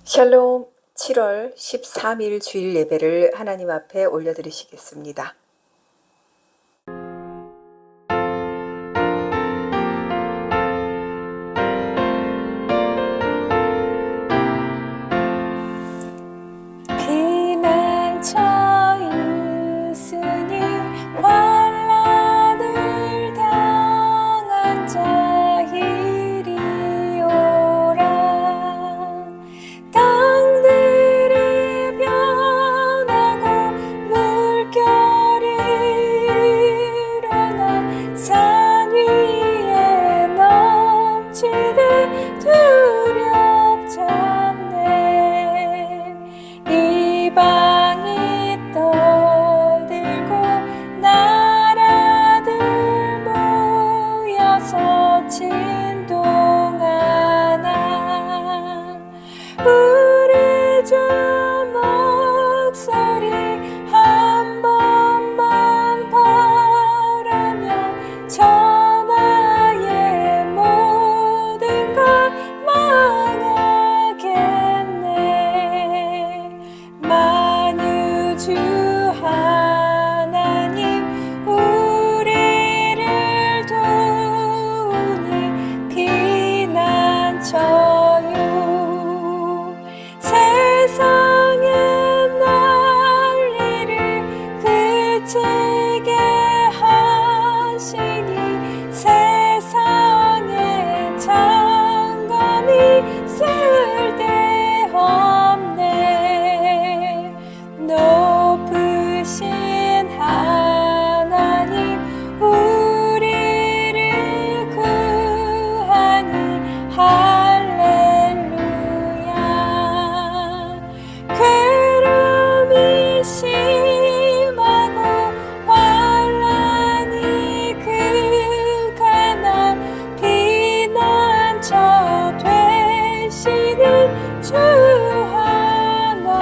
샬롬. 7월 13일 주일 예배를 하나님 앞에 올려드리시겠습니다. 피난처 있으니 환난을 당한 자 이리오라. 땅들이 변하고 물결이 일어나 산 위에 넘치되 두렵잖네. 이방이 떠들고 나라들 모여서 진동하나. 우리 주 목소리 한 번만 바라면 천하의 모든 걸 망하겠네. 만유주 하나님 우리를 도우니 피난처요. 세상의 난리를 그치게 하시니 세상의 장감이 쓸데없네. 높으신 하나님 우리를 구하니 할렐루야. 괴로움이 심하고 환난이 극한한 피난처 되시는 주 하나님.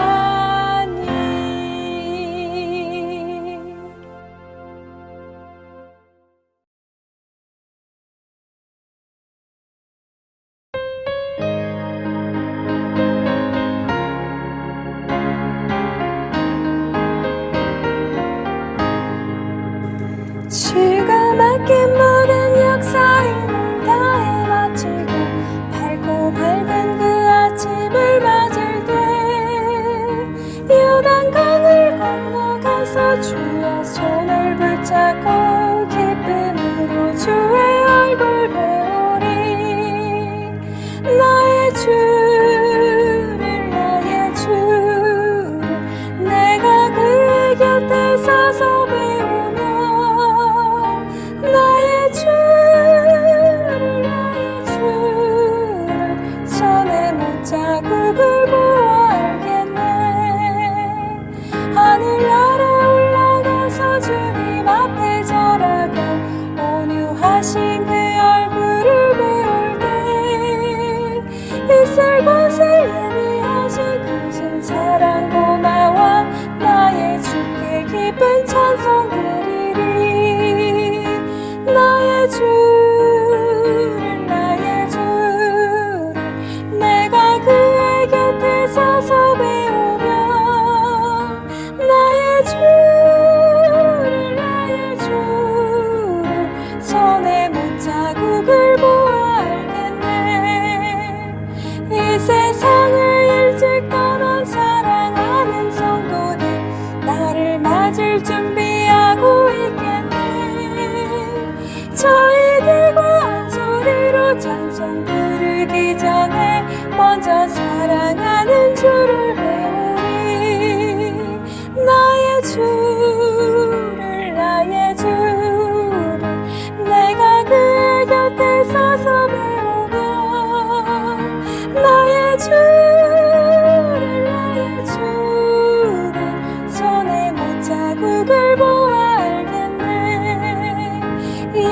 주가 맡긴 모든 역사임을 다해 마치고 밝고 밝은 그 아침을 맞을 때 요단강을 건너가서 주의 손을 붙잡고 기쁨으로 주의 얼굴 배우리. 나의 주를 나의 주를 내가 그의 곁에 서서 배우며 나의 주를 손에 못자국을 보아 알겠네. 하늘나라 올라가서 주님 앞에 절하고 온유하신 그 얼굴을 배울 때 있을 곳에 예비하신 크신 사랑 고마워 나의 주께 기쁜 찬송 드리리. 나의 주를 내가 그의 곁에 서서 배우며 나의 주를 손에 못자국을 보아 알겠네. 이 세상을 일찍 떠난 사랑하는 성도들 나를 맞을 준비하고 있겠네. 저희들과 한 소리로 찬송 부르기 전에 먼저 사랑하는 주를 배우리. 나의 주를 내가 그의 곁에 서서 배우며 나의 주를 손에 못자국을 보아 알겠네.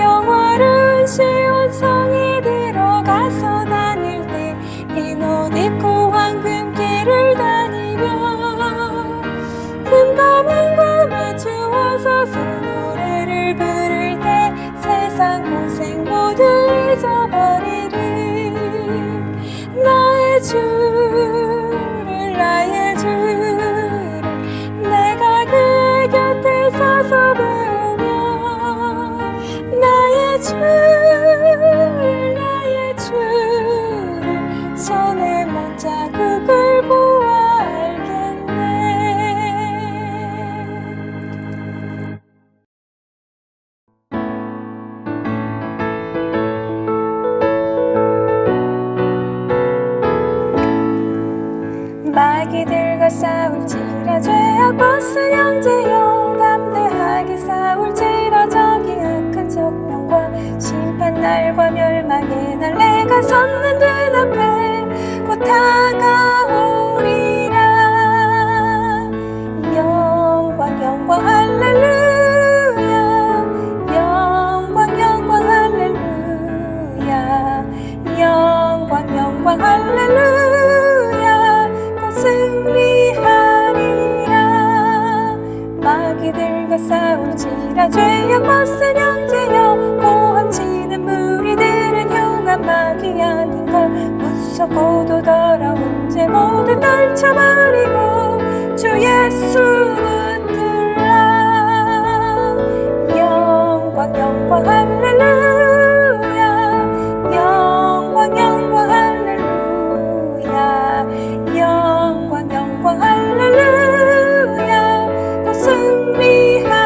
영화로운 시온 성에 들어가서 다닐 때 흰 옷 입고 황금길을 다니며 금가만과 맞추어서 새 노래를 부를 때 세상 고생 모두 잊어버리리. 나의 주 말들과 싸울지라 죄악 벗은 형제여 담대하게 싸울지라 저기 악한 정령과 심판날과 멸망의 날 내가 섰는 눈앞에 곧 다가오리라. 영광 영광 할렐루야 영광 영광 할렐루야 영광 영광 할렐루야 곧 승리하리라. 마귀들과 싸울지라 죄악 벗은 형제여 고함치는 무리들은 흉한 마귀 아닌가. 무섭고도 더러운 죄 모두 떨쳐버리고 주 예수 붙들라. 영광 영광 할렐루야 영광 영광 할렐루야 영광 영광 할렐루야 또 승리하리라.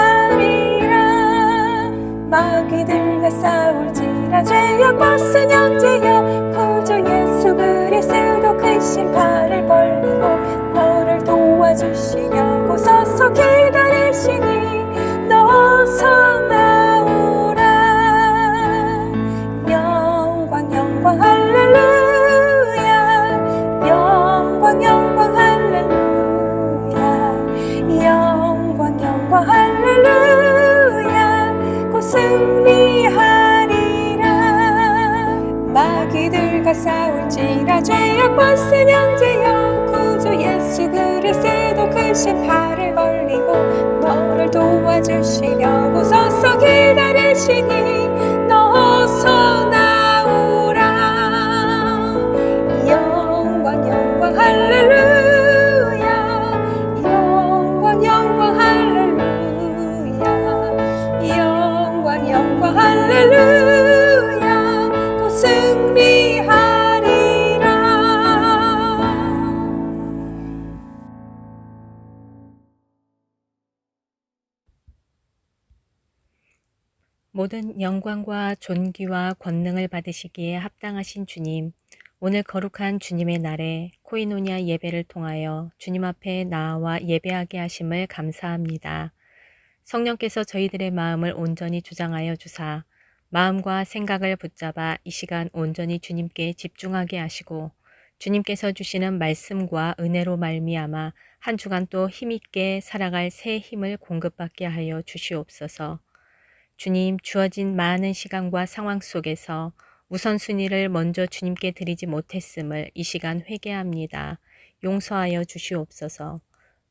마귀들과 싸울지라 죄악 벗은 형제여 구주 예수 그리스도 그 신발을 벌리고 너를 도와주시려고 서서 기다리시니 너 어서 나오라. 영광 영광 할렐루야 영광 영광 할렐루야 영광 영광 할렐루야 곧 승리하리라. 마귀들과 싸울지라 죄악 벗은 형제여 구주 예수 그리스도 그 신발을 벌리고 너를 도와주시려고 서서 기다리시니 너 어서 나오라. 영광 영광 할렐루야 영광 영광 할렐루야 영광 영광 할렐루야 또 승리하리라. 모든 영광과 존귀와 권능을 받으시기에 합당하신 주님, 오늘 거룩한 주님의 날에 코이노니아 예배를 통하여 주님 앞에 나아와 예배하게 하심을 감사합니다. 성령께서 저희들의 마음을 온전히 주장하여 주사 마음과 생각을 붙잡아 이 시간 온전히 주님께 집중하게 하시고 주님께서 주시는 말씀과 은혜로 말미암아 한 주간 또 힘있게 살아갈 새 힘을 공급받게 하여 주시옵소서. 주님, 주어진 많은 시간과 상황 속에서 우선순위를 먼저 주님께 드리지 못했음을 이 시간 회개합니다. 용서하여 주시옵소서.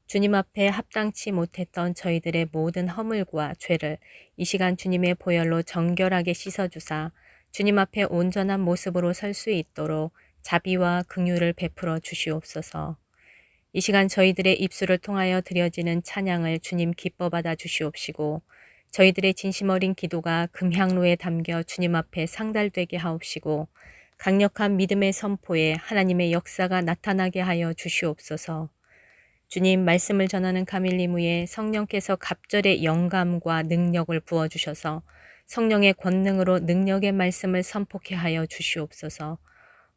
주님 앞에 합당치 못했던 저희들의 모든 허물과 죄를 이 시간 주님의 보혈로 정결하게 씻어주사 주님 앞에 온전한 모습으로 설 수 있도록 자비와 긍휼을 베풀어 주시옵소서. 이 시간 저희들의 입술을 통하여 드려지는 찬양을 주님 기뻐 받아 주시옵시고 저희들의 진심 어린 기도가 금향로에 담겨 주님 앞에 상달되게 하옵시고 강력한 믿음의 선포에 하나님의 역사가 나타나게 하여 주시옵소서. 주님, 말씀을 전하는 가밀리무에 성령께서 갑절의 영감과 능력을 부어주셔서 성령의 권능으로 능력의 말씀을 선포케 하여 주시옵소서.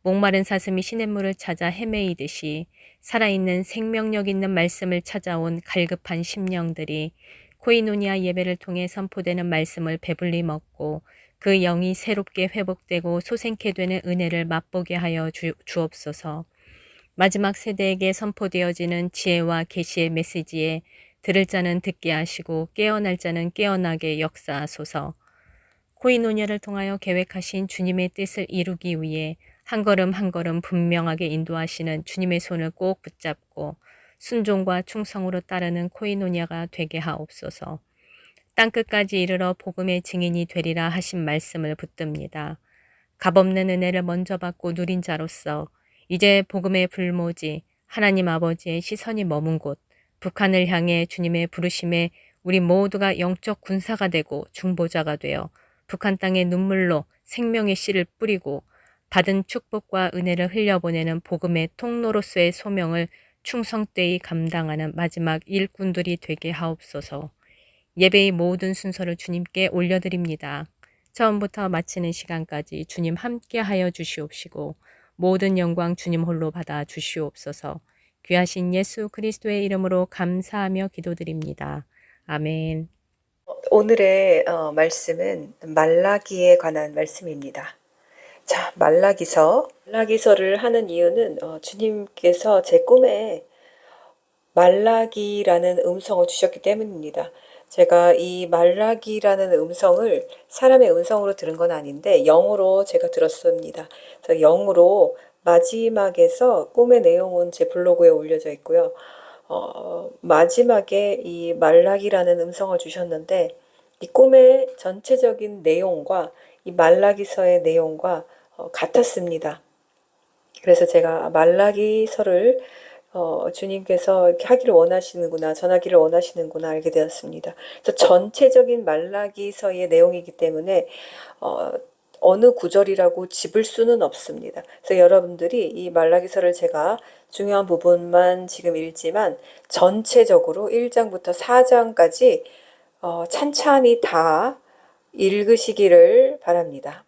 목마른 사슴이 시냇물을 찾아 헤매이듯이 살아있는 생명력 있는 말씀을 찾아온 갈급한 심령들이 코이노니아 예배를 통해 선포되는 말씀을 배불리 먹고 그 영이 새롭게 회복되고 소생케 되는 은혜를 맛보게 하여 주옵소서. 마지막 세대에게 선포되어지는 지혜와 계시의 메시지에 들을 자는 듣게 하시고 깨어날 자는 깨어나게 역사하소서. 코이노니아를 통하여 계획하신 주님의 뜻을 이루기 위해 한 걸음 한 걸음 분명하게 인도하시는 주님의 손을 꼭 붙잡고 순종과 충성으로 따르는 코이노니아가 되게 하옵소서. 땅끝까지 이르러 복음의 증인이 되리라 하신 말씀을 붙듭니다. 값없는 은혜를 먼저 받고 누린 자로서 이제 복음의 불모지 하나님 아버지의 시선이 머문 곳 북한을 향해 주님의 부르심에 우리 모두가 영적 군사가 되고 중보자가 되어 북한 땅의 눈물로 생명의 씨를 뿌리고 받은 축복과 은혜를 흘려보내는 복음의 통로로서의 소명을 충성되이 감당하는 마지막 일꾼들이 되게 하옵소서. 예배의 모든 순서를 주님께 올려드립니다. 처음부터 마치는 시간까지 주님 함께 하여 주시옵시고 모든 영광 주님 홀로 받아 주시옵소서. 귀하신 예수 그리스도의 이름으로 감사하며 기도드립니다. 아멘. 오늘의 말씀은 말라기에 관한 말씀입니다. 자, 말라기서를 하는 이유는 주님께서 제 꿈에 말라기라는 음성을 주셨기 때문입니다. 제가 이 말라기라는 음성을 사람의 음성으로 들은 건 아닌데 영으로 제가 들었습니다. 그래서 영으로 마지막에서 꿈의 내용은 제 블로그에 올려져 있고요. 마지막에 이 말라기라는 음성을 주셨는데 이 꿈의 전체적인 내용과 이 말라기서의 내용과 같았습니다. 그래서 제가 말라기서를 주님께서 이렇게 하기를 원하시는구나, 전하기를 원하시는구나 알게 되었습니다. 그래서 전체적인 말라기서의 내용이기 때문에 어느 구절이라고 집을 수는 없습니다. 그래서 여러분들이 이 말라기서를 제가 중요한 부분만 지금 읽지만 전체적으로 1장부터 4장까지 찬찬히 다 읽으시기를 바랍니다.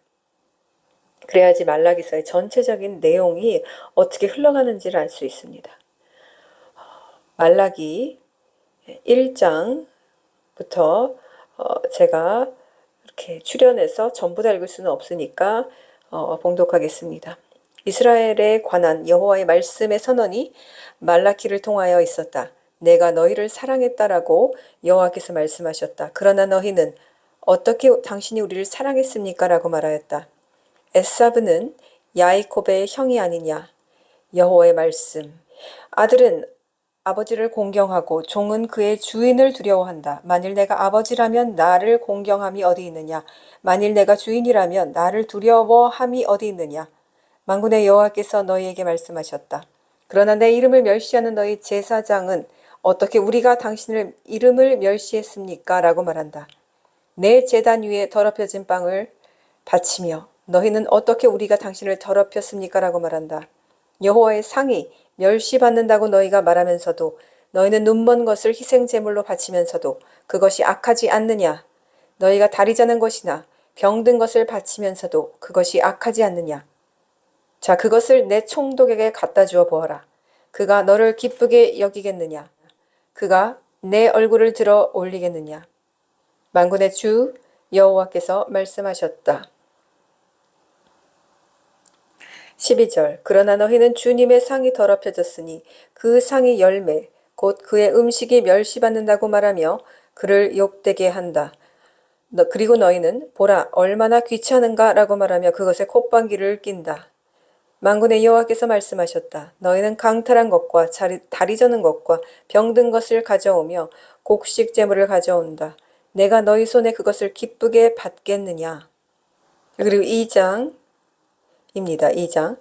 그래야지 말라기서의 전체적인 내용이 어떻게 흘러가는지를 알 수 있습니다. 말라기 1장부터 제가 이렇게 추려내서 전부 다 읽을 수는 없으니까 봉독하겠습니다. 이스라엘에 관한 여호와의 말씀의 선언이 말라기를 통하여 있었다. 내가 너희를 사랑했다라고 여호와께서 말씀하셨다. 그러나 너희는 어떻게 당신이 우리를 사랑했습니까? 라고 말하였다. 에사브는 야이콥의 형이 아니냐. 여호와의 말씀. 아들은 아버지를 공경하고 종은 그의 주인을 두려워한다. 만일 내가 아버지라면 나를 공경함이 어디 있느냐. 만일 내가 주인이라면 나를 두려워함이 어디 있느냐. 만군의 여호와께서 너희에게 말씀하셨다. 그러나 내 이름을 멸시하는 너희 제사장은 어떻게 우리가 당신을 이름을 멸시했습니까? 라고 말한다. 내 제단 위에 더럽혀진 빵을 바치며 너희는 어떻게 우리가 당신을 더럽혔습니까? 라고 말한다. 여호와의 상이 멸시받는다고 너희가 말하면서도 너희는 눈먼 것을 희생제물로 바치면서도 그것이 악하지 않느냐? 너희가 다리 자는 것이나 병든 것을 바치면서도 그것이 악하지 않느냐? 자, 그것을 내 총독에게 갖다 주어 보아라. 그가 너를 기쁘게 여기겠느냐? 그가 내 얼굴을 들어 올리겠느냐? 만군의 주 여호와께서 말씀하셨다. 12절. 그러나 너희는 주님의 상이 더럽혀졌으니 그 상이 열매 곧 그의 음식이 멸시받는다고 말하며 그를 욕되게 한다. 그리고 너희는 보라 얼마나 귀찮은가 라고 말하며 그것에 콧방귀를 낀다. 만군의 여호와께서 말씀하셨다. 너희는 강탈한 것과 다리 저는 것과 병든 것을 가져오며 곡식 제물을 가져온다. 내가 너희 손에 그것을 기쁘게 받겠느냐. 그리고 2장입니다. 2장.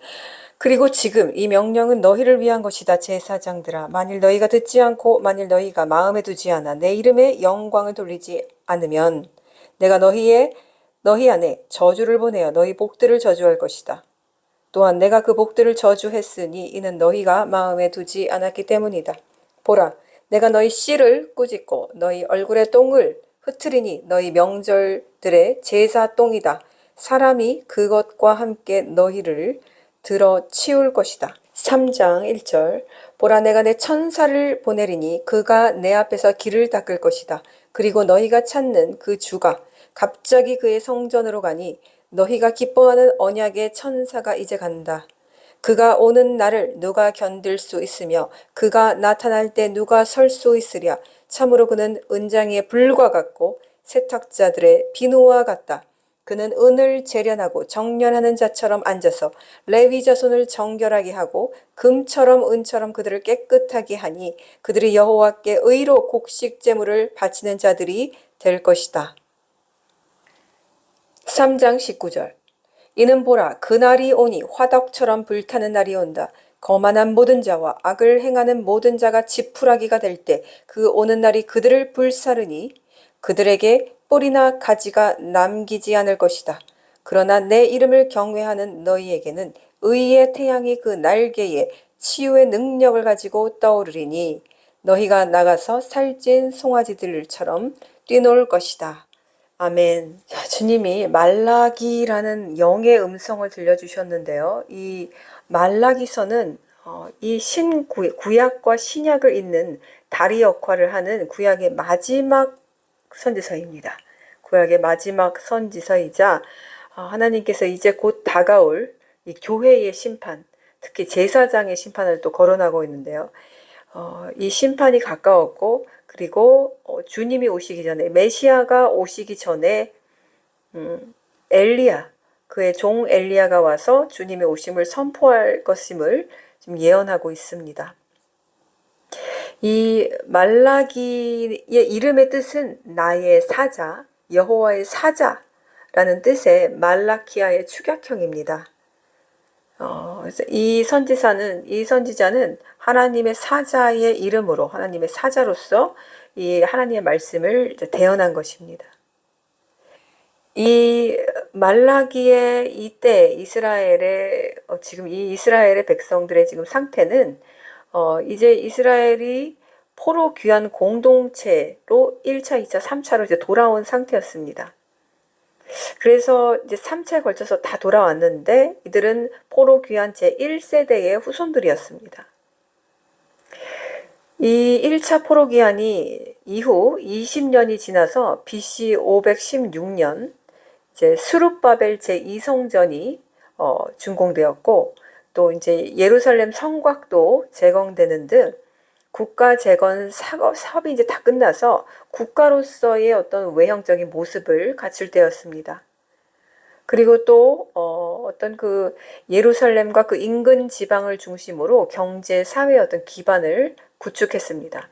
그리고 지금 이 명령은 너희를 위한 것이다. 제사장들아. 만일 너희가 듣지 않고 만일 너희가 마음에 두지 않아 내 이름에 영광을 돌리지 않으면 내가 너희 안에 저주를 보내어 너희 복들을 저주할 것이다. 또한 내가 그 복들을 저주했으니 이는 너희가 마음에 두지 않았기 때문이다. 보라, 내가 너희 씨를 꾸짖고 너희 얼굴에 똥을 흩트리니 너희 명절들의 제사 똥이다. 사람이 그것과 함께 너희를 들어 치울 것이다. 3장 1절. 보라, 내가 내 천사를 보내리니 그가 내 앞에서 길을 닦을 것이다. 그리고 너희가 찾는 그 주가 갑자기 그의 성전으로 가니 너희가 기뻐하는 언약의 천사가 이제 간다. 그가 오는 날을 누가 견딜 수 있으며 그가 나타날 때 누가 설 수 있으랴. 참으로 그는 은장이의 불과 같고 세탁자들의 비누와 같다. 그는 은을 재련하고 정련하는 자처럼 앉아서 레위 자손을 정결하게 하고 금처럼 은처럼 그들을 깨끗하게 하니 그들이 여호와께 의로 곡식 제물을 바치는 자들이 될 것이다. 3장 19절. 이는 보라, 그날이 오니 화덕처럼 불타는 날이 온다. 거만한 모든 자와 악을 행하는 모든 자가 지푸라기가 될 때 그 오는 날이 그들을 불사르니 그들에게 뿌리나 가지가 남기지 않을 것이다. 그러나 내 이름을 경외하는 너희에게는 의의 태양이 그 날개에 치유의 능력을 가지고 떠오르리니 너희가 나가서 살찐 송아지들처럼 뛰놀 것이다. 아멘. 자, 주님이 말라기라는 영의 음성을 들려주셨는데요. 이 말라기서는 이 구약과 신약을 잇는 다리 역할을 하는 구약의 마지막 선지서입니다. 구약의 마지막 선지서이자 하나님께서 이제 곧 다가올 이 교회의 심판, 특히 제사장의 심판을 또 거론하고 있는데요. 이 심판이 가까웠고, 그리고 주님이 오시기 전에, 메시아가 오시기 전에 엘리야, 그의 종 엘리야가 와서 주님의 오심을 선포할 것임을 지금 예언하고 있습니다. 이 말라기의 이름의 뜻은 나의 사자, 여호와의 사자라는 뜻의 말라키아의 축약형입니다. 그래서 이 선지자는 하나님의 사자의 이름으로, 하나님의 사자로서 이 하나님의 말씀을 이제 대언한 것입니다. 이 말라기의 이때 이스라엘의 지금 이 이스라엘의 백성들의 지금 상태는 이제 이스라엘이 포로 귀환 공동체로 1차, 2차, 3차로 이제 돌아온 상태였습니다. 그래서 이제 3차에 걸쳐서 다 돌아왔는데 이들은 포로 귀환 제1세대의 후손들이었습니다. 이 1차 포로 귀환이 이후 20년이 지나서 BC 516년 이제 스룹바벨 제2성전이 준공되었고, 또 이제 예루살렘 성곽도 재건되는 등 국가 재건 사업이 이제 다 끝나서 국가로서의 어떤 외형적인 모습을 갖출 때였습니다. 그리고 또 어떤 그 예루살렘과 그 인근 지방을 중심으로 경제, 사회의 어떤 기반을 구축했습니다.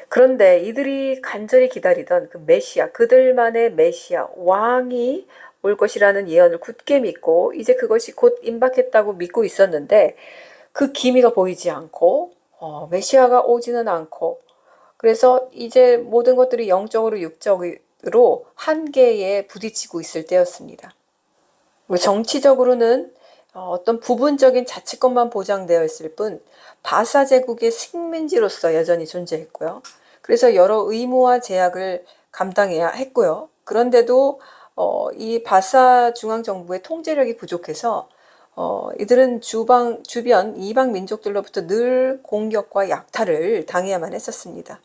그런데 이들이 간절히 기다리던 그 메시아, 그들만의 메시아, 왕이 올 것이라는 예언을 굳게 믿고 이제 그것이 곧 임박했다고 믿고 있었는데 그 기미가 보이지 않고 메시아가 오지는 않고, 그래서 이제 모든 것들이 영적으로 육적으로 한계에 부딪히고 있을 때였습니다. 정치적으로는 어떤 부분적인 자치권만 보장되어 있을 뿐 바사 제국의 식민지로서 여전히 존재했고요. 그래서 여러 의무와 제약을 감당해야 했고요. 그런데도 이 바사 중앙정부의 통제력이 부족해서 이들은 주변 이방 민족들로부터 늘 공격과 약탈을 당해야만 했었습니다.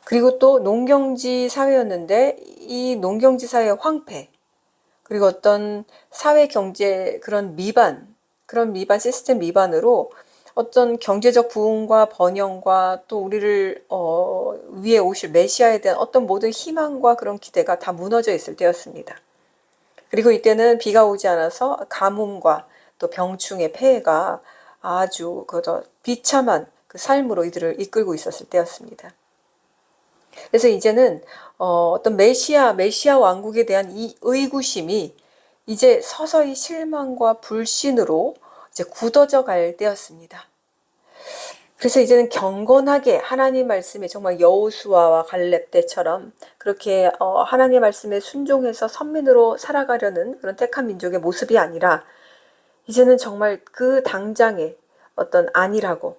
그리고 또 농경지 사회였는데 이 농경지 사회의 황폐, 그리고 어떤 사회 경제 그런 미반 시스템 미반으로 어떤 경제적 부흥과 번영과 또 우리를 위에 오실 메시아에 대한 어떤 모든 희망과 그런 기대가 다 무너져 있을 때였습니다. 그리고 이때는 비가 오지 않아서 가뭄과 또 병충의 폐해가 아주 비참한 그 삶으로 이들을 이끌고 있었을 때였습니다. 그래서 이제는 어떤 메시아 왕국에 대한 이 의구심이 이제 서서히 실망과 불신으로 이제 굳어져 갈 때였습니다. 그래서 이제는 경건하게 하나님 말씀에 정말 여호수아와 갈렙 때처럼 그렇게 하나님 말씀에 순종해서 선민으로 살아가려는 그런 택한 민족의 모습이 아니라 이제는 정말 그 당장의 어떤 안위라고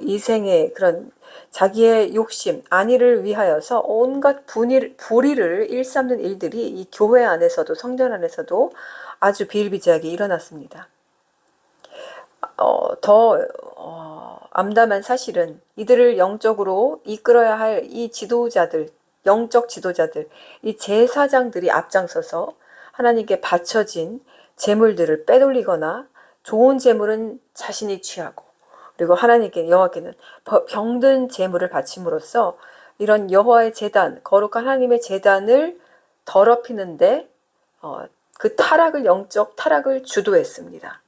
이생의 그런 자기의 욕심, 안위를 위하여서 온갖 불의를 일삼는 일들이 이 교회 안에서도 성전 안에서도 아주 비일비재하게 일어났습니다. 더 암담한 사실은 이들을 영적으로 이끌어야 할 이 지도자들, 영적 지도자들, 이 제사장들이 앞장서서 하나님께 바쳐진 재물들을 빼돌리거나 좋은 재물은 자신이 취하고, 그리고 하나님께 여호와께는 병든 재물을 바침으로써 이런 여호와의 제단, 거룩한 하나님의 제단을 더럽히는데 그 영적 타락을 주도했습니다.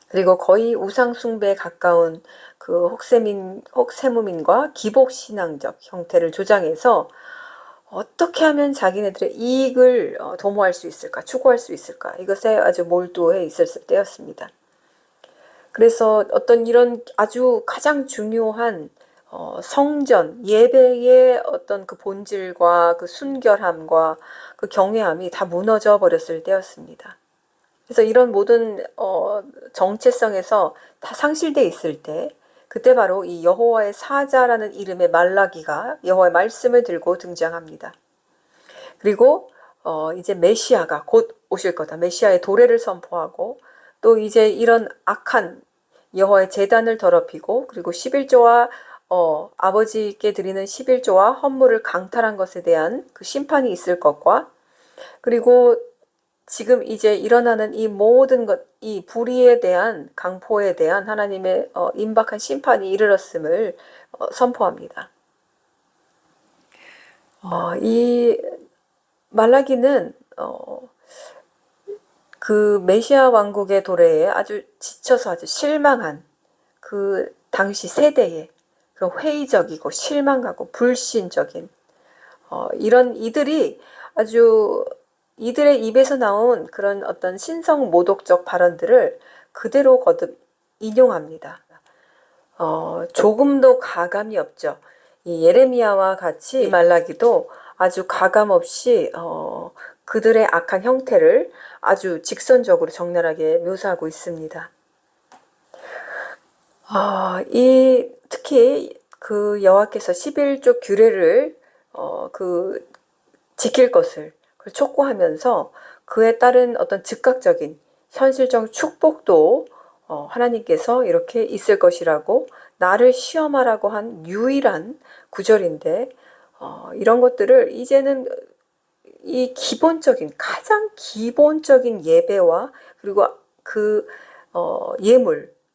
그리고 거의 우상숭배에 가까운 그 혹세무민과 기복신앙적 형태를 조장해서 어떻게 하면 자기네들의 이익을 도모할 수 있을까, 추구할 수 있을까, 이것에 아주 몰두해 있었을 때였습니다. 그래서 어떤 이런 아주 가장 중요한 성전, 예배의 어떤 그 본질과 그 순결함과 그 경외함이 다 무너져 버렸을 때였습니다. 그래서 이런 모든 정체성에서 다 상실돼 있을 때, 그때 바로 이 여호와의 사자라는 이름의 말라기가 여호와의 말씀을 들고 등장합니다. 그리고 이제 메시아가 곧 오실 거다, 메시아의 도래를 선포하고 또 이제 이런 악한 여호와의 제단을 더럽히고 그리고 11조와 아버지께 드리는 11조와 헌물을 강탈한 것에 대한 그 심판이 있을 것과 그리고 지금 이제 일어나는 이 모든 것, 이 불의에 대한 강포에 대한 하나님의 임박한 심판이 이르렀음을 선포합니다. 이 말라기는 그 메시아 왕국의 도래에 아주 지쳐서 아주 실망한 그 당시 세대의 그런 회의적이고 실망하고 불신적인 이런 이들이 아주 이들의 입에서 나온 그런 어떤 신성 모독적 발언들을 그대로 거듭 인용합니다. 조금도 가감이 없죠. 이 예레미야와 같이 이 말라기도 아주 가감 없이 그들의 악한 형태를 아주 직선적으로 적나라하게 묘사하고 있습니다. 특히 그 여호와께서 11조 규례를 지킬 것을 촉구하면서 그에 따른 어떤 즉각적인 현실적 축복도 하나님께서 이렇게 있을 것이라고 나를 시험하라고 한 유일한 구절인데 이런 것들을 이제는 이 가장 기본적인 예배와 그리고 그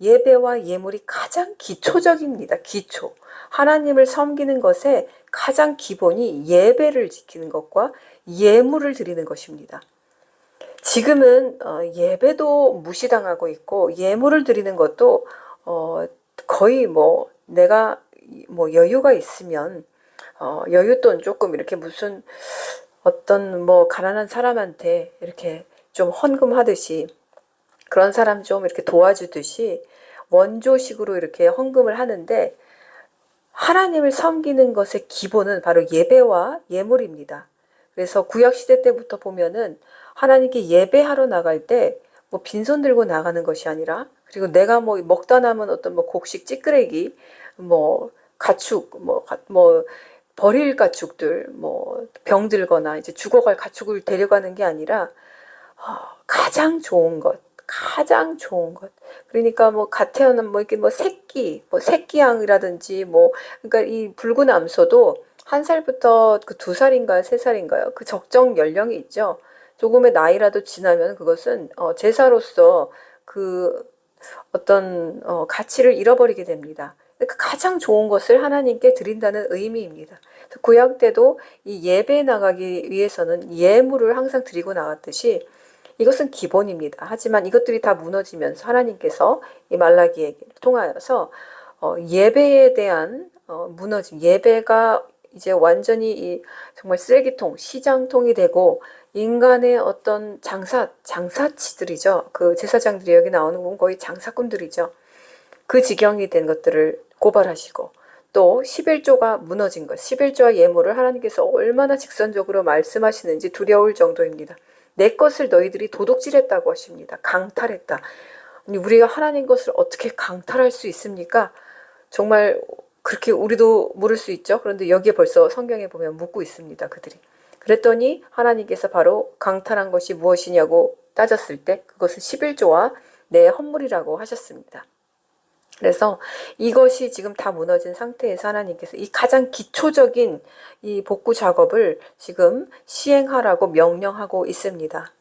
예배와 예물이 가장 기초적입니다. 기초. 하나님을 섬기는 것에 가장 기본이 예배를 지키는 것과 예물을 드리는 것입니다. 지금은 예배도 무시당하고 있고 예물을 드리는 것도 거의 내가 여유가 있으면 여윳돈 조금 이렇게 무슨 어떤 가난한 사람한테 이렇게 좀 헌금하듯이 그런 사람 좀 이렇게 도와주듯이 원조식으로 이렇게 헌금을 하는데 하나님을 섬기는 것의 기본은 바로 예배와 예물입니다. 그래서 구약시대 때부터 보면은 하나님께 예배하러 나갈 때 빈손 들고 나가는 것이 아니라 그리고 내가 먹다 남은 어떤 곡식 찌끄레기 가축 버릴 가축들 병 들거나 이제 죽어갈 가축을 데려가는 게 아니라 가장 좋은 것 그러니까 갓 태어난 이렇게 새끼양이라든지 그러니까 이 붉은 암소도 1살부터 그 2살인가요 3살인가요 그 적정 연령이 있죠. 조금의 나이라도 지나면 그것은 제사로서 그 어떤 가치를 잃어버리게 됩니다. 그러니까 가장 좋은 것을 하나님께 드린다는 의미입니다. 구약 때도 이 예배에 나가기 위해서는 예물을 항상 드리고 나갔듯이 이것은 기본입니다. 하지만 이것들이 다 무너지면서 하나님께서 이 말라기를 통하여서 예배에 대한 무너짐, 예배가 이제 완전히 정말 쓰레기통, 시장통이 되고 인간의 어떤 장사치들이죠. 그 제사장들이 여기 나오는 건 거의 장사꾼들이죠. 그 지경이 된 것들을 고발하시고 또 11조가 무너진 것, 11조와 예물을 하나님께서 얼마나 직선적으로 말씀하시는지 두려울 정도입니다. 내 것을 너희들이 도둑질했다고 하십니다. 강탈했다. 우리가 하나님 것을 어떻게 강탈할 수 있습니까? 정말 그렇게 우리도 물을 수 있죠. 그런데 여기에 벌써 성경에 보면 묻고 있습니다. 그들이. 그랬더니 하나님께서 바로 강탈한 것이 무엇이냐고 따졌을 때 그것은 11조와 내 헌물이라고 하셨습니다. 그래서 이것이 지금 다 무너진 상태에서 하나님께서 이 가장 기초적인 이 복구 작업을 지금 시행하라고 명령하고 있습니다.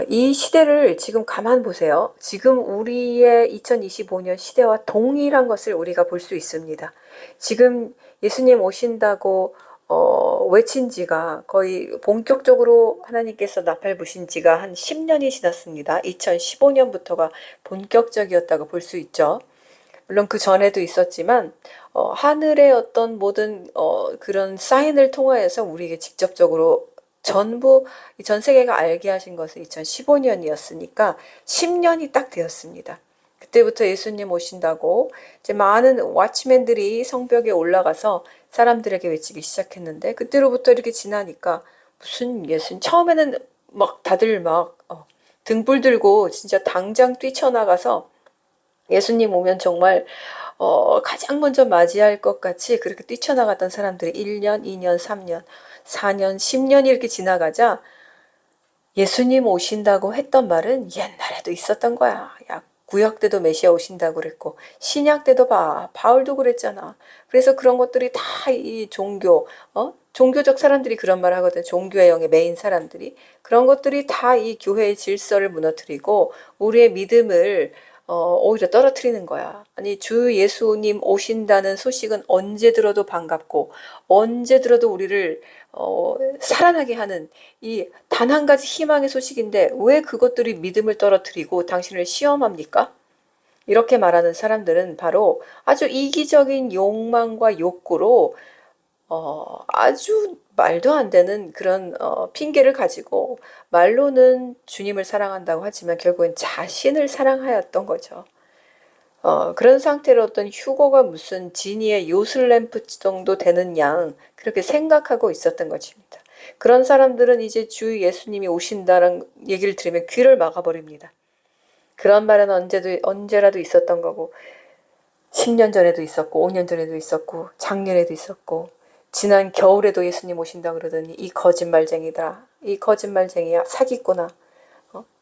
이 시대를 지금 가만 보세요. 지금 우리의 2025년 시대와 동일한 것을 우리가 볼 수 있습니다. 지금 예수님 오신다고 외친 지가 거의 본격적으로 하나님께서 나팔 부신 지가 한 10년이 지났습니다. 2015년부터가 본격적이었다고 볼 수 있죠. 물론 그 전에도 있었지만 하늘의 어떤 모든 그런 사인을 통하여서 우리에게 직접적으로 전부 전 세계가 알게 하신 것은 2015년이었으니까 10년이 딱 되었습니다. 그때부터 예수님 오신다고 이제 많은 왓치맨들이 성벽에 올라가서 사람들에게 외치기 시작했는데 그때로부터 이렇게 지나니까 무슨 예수님 처음에는 다들 등불 들고 진짜 당장 뛰쳐나가서 예수님 오면 정말 가장 먼저 맞이할 것 같이 그렇게 뛰쳐나갔던 사람들이 1년, 2년, 3년, 4년, 10년이 이렇게 지나가자 예수님 오신다고 했던 말은 옛날에도 있었던 거야. 야, 구약 때도 메시아 오신다고 그랬고 신약 때도 봐. 바울도 그랬잖아. 그래서 그런 것들이 다 이 종교적 사람들이 그런 말 하거든. 종교의 영의 메인 사람들이. 그런 것들이 다 이 교회의 질서를 무너뜨리고 우리의 믿음을 오히려 떨어뜨리는 거야. 아니, 주 예수님 오신다는 소식은 언제 들어도 반갑고 언제 들어도 우리를 살아나게 하는 이 단 한 가지 희망의 소식인데 왜 그것들이 믿음을 떨어뜨리고 당신을 시험합니까? 이렇게 말하는 사람들은 바로 아주 이기적인 욕망과 욕구로 아주 말도 안 되는 그런 핑계를 가지고 말로는 주님을 사랑한다고 하지만 결국엔 자신을 사랑하였던 거죠. 그런 상태로 어떤 휴고가 무슨 지니의 요술램프 정도 되는 양 그렇게 생각하고 있었던 것입니다. 그런 사람들은 이제 주 예수님이 오신다는 얘기를 들으면 귀를 막아버립니다. 그런 말은 언제라도 있었던 거고 10년 전에도 있었고 5년 전에도 있었고 작년에도 있었고 지난 겨울에도 예수님 오신다 그러더니 이 거짓말쟁이다. 이 거짓말쟁이야. 사기꾼아.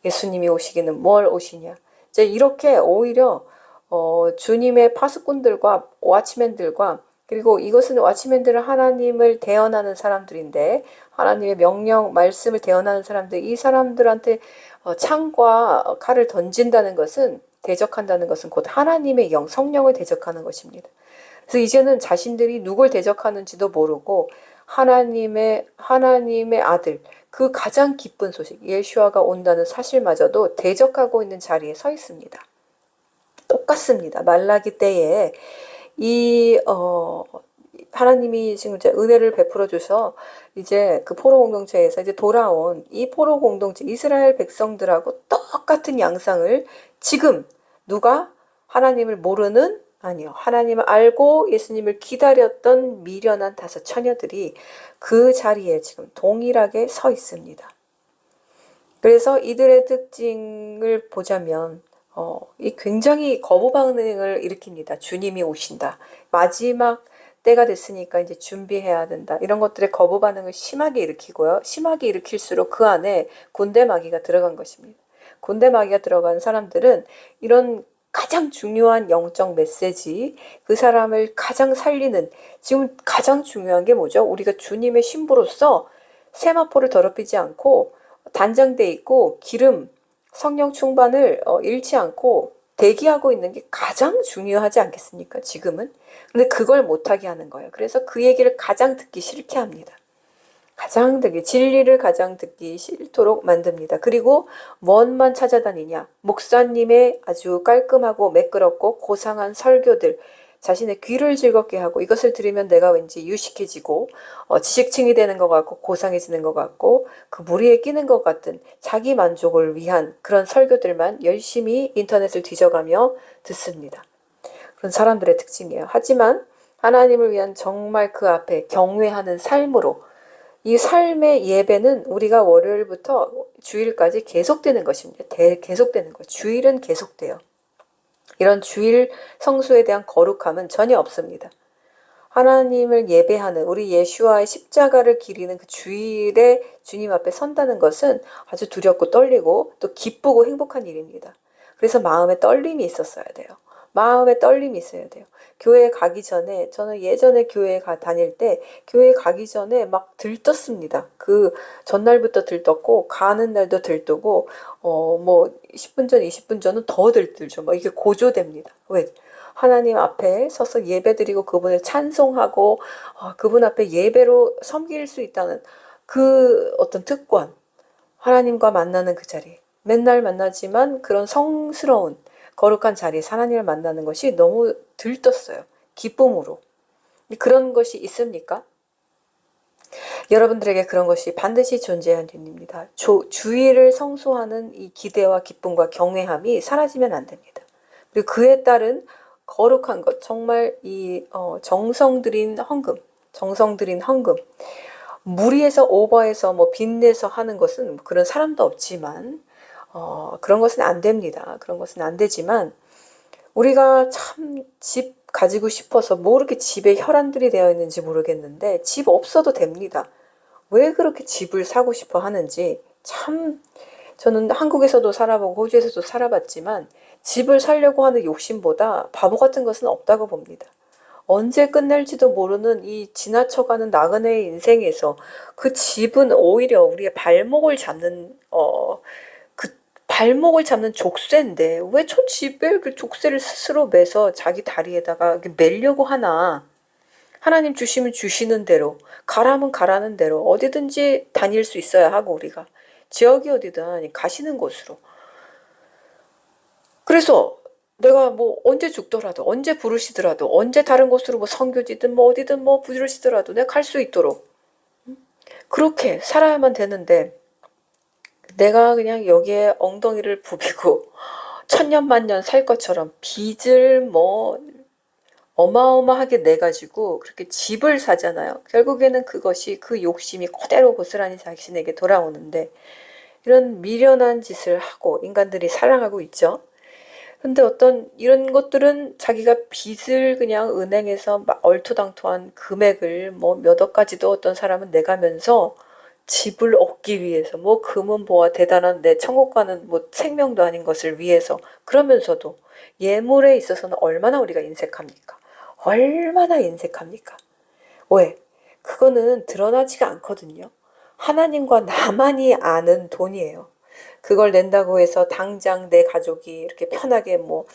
예수님이 오시기는 뭘 오시냐. 이제 이렇게 오히려 주님의 파수꾼들과 왓치맨들과 그리고 이것은 왓치맨들은 하나님을 대언하는 사람들인데 하나님의 명령 말씀을 대언하는 사람들 이 사람들한테 창과 칼을 던진다는 것은 대적한다는 것은 곧 하나님의 영 성령을 대적하는 것입니다. 그래서 이제는 자신들이 누굴 대적하는지도 모르고 하나님의 아들 그 가장 기쁜 소식 예수아가 온다는 사실마저도 대적하고 있는 자리에 서 있습니다. 똑같습니다. 말라기 때에 하나님이 지금 이제 은혜를 베풀어 주셔 이제 그 포로 공동체에서 이제 돌아온 이 포로 공동체 이스라엘 백성들하고 똑같은 양상을 지금 누가 하나님을 모르는 아니요. 하나님을 알고 예수님을 기다렸던 미련한 5 처녀들이 그 자리에 지금 동일하게 서 있습니다. 그래서 이들의 특징을 보자면 이 굉장히 거부 반응을 일으킵니다. 주님이 오신다. 마지막 때가 됐으니까 이제 준비해야 된다. 이런 것들의 거부 반응을 심하게 일으키고요. 심하게 일으킬수록 그 안에 군대 마귀가 들어간 것입니다. 군대 마귀가 들어간 사람들은 이런 가장 중요한 영적 메시지, 그 사람을 가장 살리는 지금 가장 중요한 게 뭐죠? 우리가 주님의 신부로서 세마포를 더럽히지 않고 단장돼 있고 기름, 성령 충만을 잃지 않고 대기하고 있는 게 가장 중요하지 않겠습니까? 지금은. 근데 그걸 못하게 하는 거예요. 그래서 그 얘기를 가장 듣기 싫게 합니다. 진리를 가장 듣기 싫도록 만듭니다. 그리고 뭔만 찾아다니냐? 목사님의 아주 깔끔하고 매끄럽고 고상한 설교들, 자신의 귀를 즐겁게 하고 이것을 들으면 내가 왠지 유식해지고 지식층이 되는 것 같고 고상해지는 것 같고 그 무리에 끼는 것 같은 자기 만족을 위한 그런 설교들만 열심히 인터넷을 뒤져가며 듣습니다. 그런 사람들의 특징이에요. 하지만 하나님을 위한 정말 그 앞에 경외하는 삶으로 이 삶의 예배는 우리가 월요일부터 주일까지 계속되는 것입니다. 계속되는 거예요. 주일은 계속돼요. 이런 주일 성수에 대한 거룩함은 전혀 없습니다. 하나님을 예배하는 우리 예수와의 십자가를 기리는 그 주일에 주님 앞에 선다는 것은 아주 두렵고 떨리고 또 기쁘고 행복한 일입니다. 그래서 마음에 떨림이 있었어야 돼요. 마음에 떨림이 있어야 돼요. 교회에 가기 전에 저는 예전에 교회에 다닐 때 교회에 가기 전에 막 들떴습니다. 그 전날부터 들떴고 가는 날도 들뜨고 뭐 10분 전 20분 전은 더 들뜨죠. 막 이게 고조됩니다. 왜? 하나님 앞에 서서 예배드리고 그분을 찬송하고 그분 앞에 예배로 섬길 수 있다는 그 어떤 특권, 하나님과 만나는 그 자리, 맨날 만나지만 그런 성스러운 거룩한 자리에서 하나님을 만나는 것이 너무 들떴어요. 기쁨으로. 그런 것이 있습니까? 여러분들에게 그런 것이 반드시 존재하는 일입니다. 주의를 성수하는 이 기대와 기쁨과 경외함이 사라지면 안 됩니다. 그리고 그에 따른 거룩한 것, 정말 이 정성 들인 헌금, 무리해서 오버해서 뭐 빚내서 하는 것은 그런 사람도 없지만 그런 것은 안 됩니다. 그런 것은 안 되지만 우리가 참 집 가지고 싶어서 뭐 이렇게 집에 혈안들이 되어 있는지 모르겠는데 집 없어도 됩니다. 왜 그렇게 집을 사고 싶어 하는지 참 저는 한국에서도 살아보고 호주에서도 살아봤지만 집을 살려고 하는 욕심보다 바보 같은 것은 없다고 봅니다. 언제 끝날지도 모르는 이 지나쳐가는 나그네의 인생에서 그 집은 오히려 우리의 발목을 잡는 그 발목을 잡는 족쇄인데 왜 저 집에 그 족쇄를 스스로 매서 자기 다리에다가 이렇게 매려고 하나. 하나님 주시면 주시는 대로, 가라면 가라는 대로 어디든지 다닐 수 있어야 하고 우리가 지역이 어디든 가시는 곳으로. 그래서 내가 뭐 언제 죽더라도 언제 부르시더라도 언제 다른 곳으로 뭐 선교지든 뭐 어디든 뭐 부르시더라도 내가 갈 수 있도록 그렇게 살아야만 되는데 내가 그냥 여기에 엉덩이를 부비고 천년만년 살 것처럼 빚을 뭐 어마어마하게 내가지고 그렇게 집을 사잖아요. 결국에는 그것이 그 욕심이 그대로 고스란히 자신에게 돌아오는데 이런 미련한 짓을 하고 인간들이 살아가고 있죠. 근데 어떤 이런 것들은 자기가 빚을 그냥 은행에서 막 얼토당토한 금액을 뭐 몇 억까지도 어떤 사람은 내가면서 집을 얻기 위해서 뭐 금은 보아 대단한 내 천국 가는 뭐 생명도 아닌 것을 위해서 그러면서도 예물에 있어서는 얼마나 우리가 인색합니까? 얼마나 인색합니까? 왜? 그거는 드러나지가 않거든요. 하나님과 나만이 아는 돈이에요. 그걸 낸다고 해서 당장 내 가족이 이렇게 편하게 뭐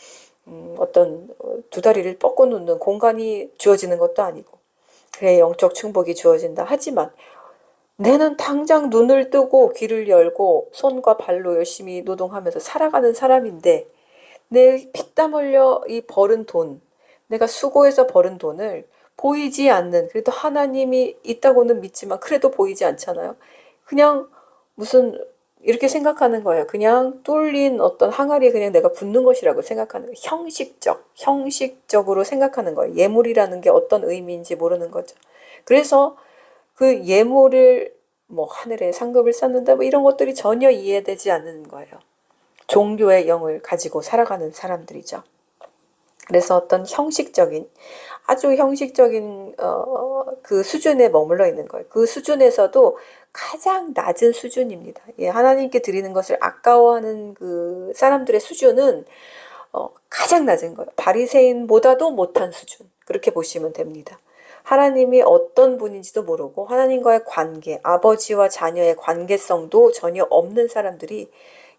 어떤 두 다리를 뻗고 눕는 공간이 주어지는 것도 아니고 그래 영적 충복이 주어진다 하지만 내는 당장 눈을 뜨고 귀를 열고 손과 발로 열심히 노동하면서 살아가는 사람인데 내 피땀 흘려 이 벌은 돈, 내가 수고해서 벌은 돈을 보이지 않는, 그래도 하나님이 있다고는 믿지만 그래도 보이지 않잖아요. 그냥 무슨 이렇게 생각하는 거예요. 그냥 뚫린 어떤 항아리에 그냥 내가 붓는 것이라고 생각하는 거예요. 형식적으로 생각하는 거예요. 예물이라는 게 어떤 의미인지 모르는 거죠. 그래서 그 예물을 뭐 하늘에 상급을 쌓는다 뭐 이런 것들이 전혀 이해되지 않는 거예요. 종교의 영을 가지고 살아가는 사람들이죠. 그래서 어떤 형식적인 아주 형식적인 그 수준에 머물러 있는 거예요. 그 수준에서도 가장 낮은 수준입니다. 예, 하나님께 드리는 것을 아까워하는 그 사람들의 수준은 가장 낮은 거예요. 바리새인보다도 못한 수준. 그렇게 보시면 됩니다. 하나님이 어떤 분인지도 모르고 하나님과의 관계, 아버지와 자녀의 관계성도 전혀 없는 사람들이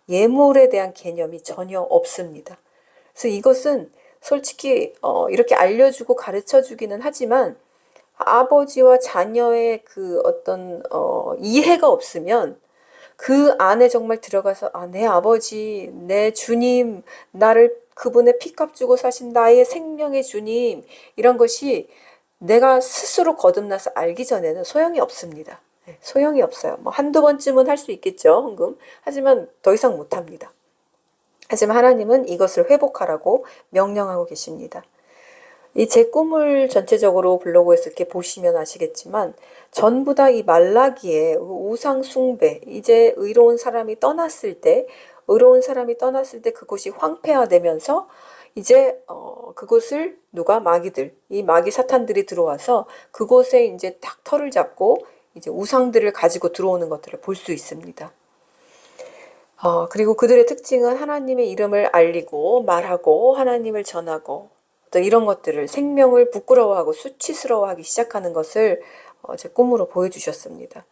예물에 대한 개념이 전혀 없습니다. 그래서 이것은 솔직히 이렇게 알려주고 가르쳐주기는 하지만 아버지와 자녀의 그 어떤 이해가 없으면 그 안에 정말 들어가서 내 아버지, 내 주님, 나를 그분의 피값 주고 사신 나의 생명의 주님 이런 것이 내가 스스로 거듭나서 알기 전에는 소용이 없습니다. 소용이 없어요. 뭐 한두 번쯤은 할 수 있겠죠, 헌금. 하지만 더 이상 못합니다. 하지만 하나님은 이것을 회복하라고 명령하고 계십니다. 이 제 꿈을 전체적으로 블로그에서 이렇게 보시면 아시겠지만 전부 다 이 말라기의 우상 숭배, 이제 의로운 사람이 떠났을 때 그곳이 황폐화되면서 이제 그곳을 누가 마귀들, 이 마귀 사탄들이 들어와서 그곳에 이제 딱 털을 잡고 이제 우상들을 가지고 들어오는 것들을 볼 수 있습니다. 그리고 그들의 특징은 하나님의 이름을 알리고 말하고 하나님을 전하고 또 이런 것들을 생명을 부끄러워하고 수치스러워하기 시작하는 것을 제 꿈으로 보여주셨습니다.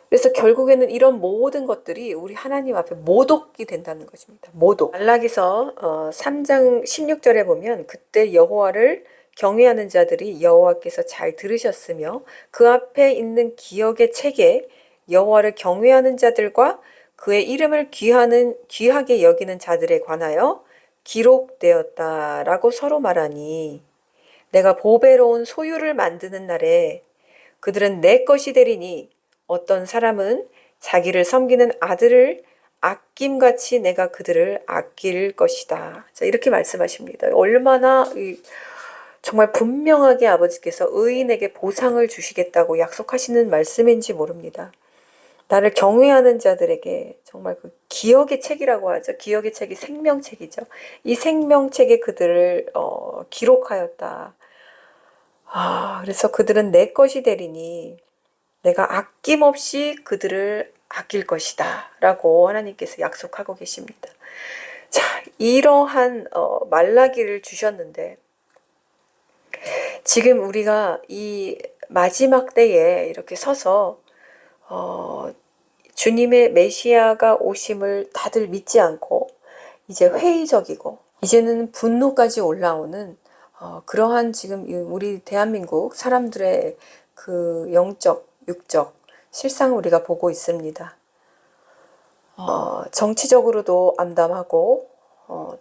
그래서 결국에는 이런 모든 것들이 우리 하나님 앞에 모독이 된다는 것입니다. 모독. 말라기서 3장 16절에 보면 그때 여호와를 경외하는 자들이 여호와께서 잘 들으셨으며 그 앞에 있는 기억의 책에 여호와를 경외하는 자들과 그의 이름을 귀하게 여기는 자들에 관하여 기록되었다라고 서로 말하니 내가 보배로운 소유를 만드는 날에 그들은 내 것이 되리니 어떤 사람은 자기를 섬기는 아들을 아낌같이 내가 그들을 아낄 것이다. 자, 이렇게 말씀하십니다. 얼마나 정말 분명하게 아버지께서 의인에게 보상을 주시겠다고 약속하시는 말씀인지 모릅니다. 나를 경외하는 자들에게 정말 그 기억의 책이라고 하죠. 기억의 책이 생명책이죠. 이 생명책에 그들을 기록하였다. 그래서 그들은 내 것이 되리니 내가 아낌없이 그들을 아낄 것이다 라고 하나님께서 약속하고 계십니다. 자, 이러한 말라기를 주셨는데 지금 우리가 이 마지막 때에 이렇게 서서 주님의 메시아가 오심을 다들 믿지 않고 이제 회의적이고 이제는 분노까지 올라오는 그러한 지금 우리 대한민국 사람들의 그 영적, 육적 실상을 우리가 보고 있습니다. 정치적으로도 암담하고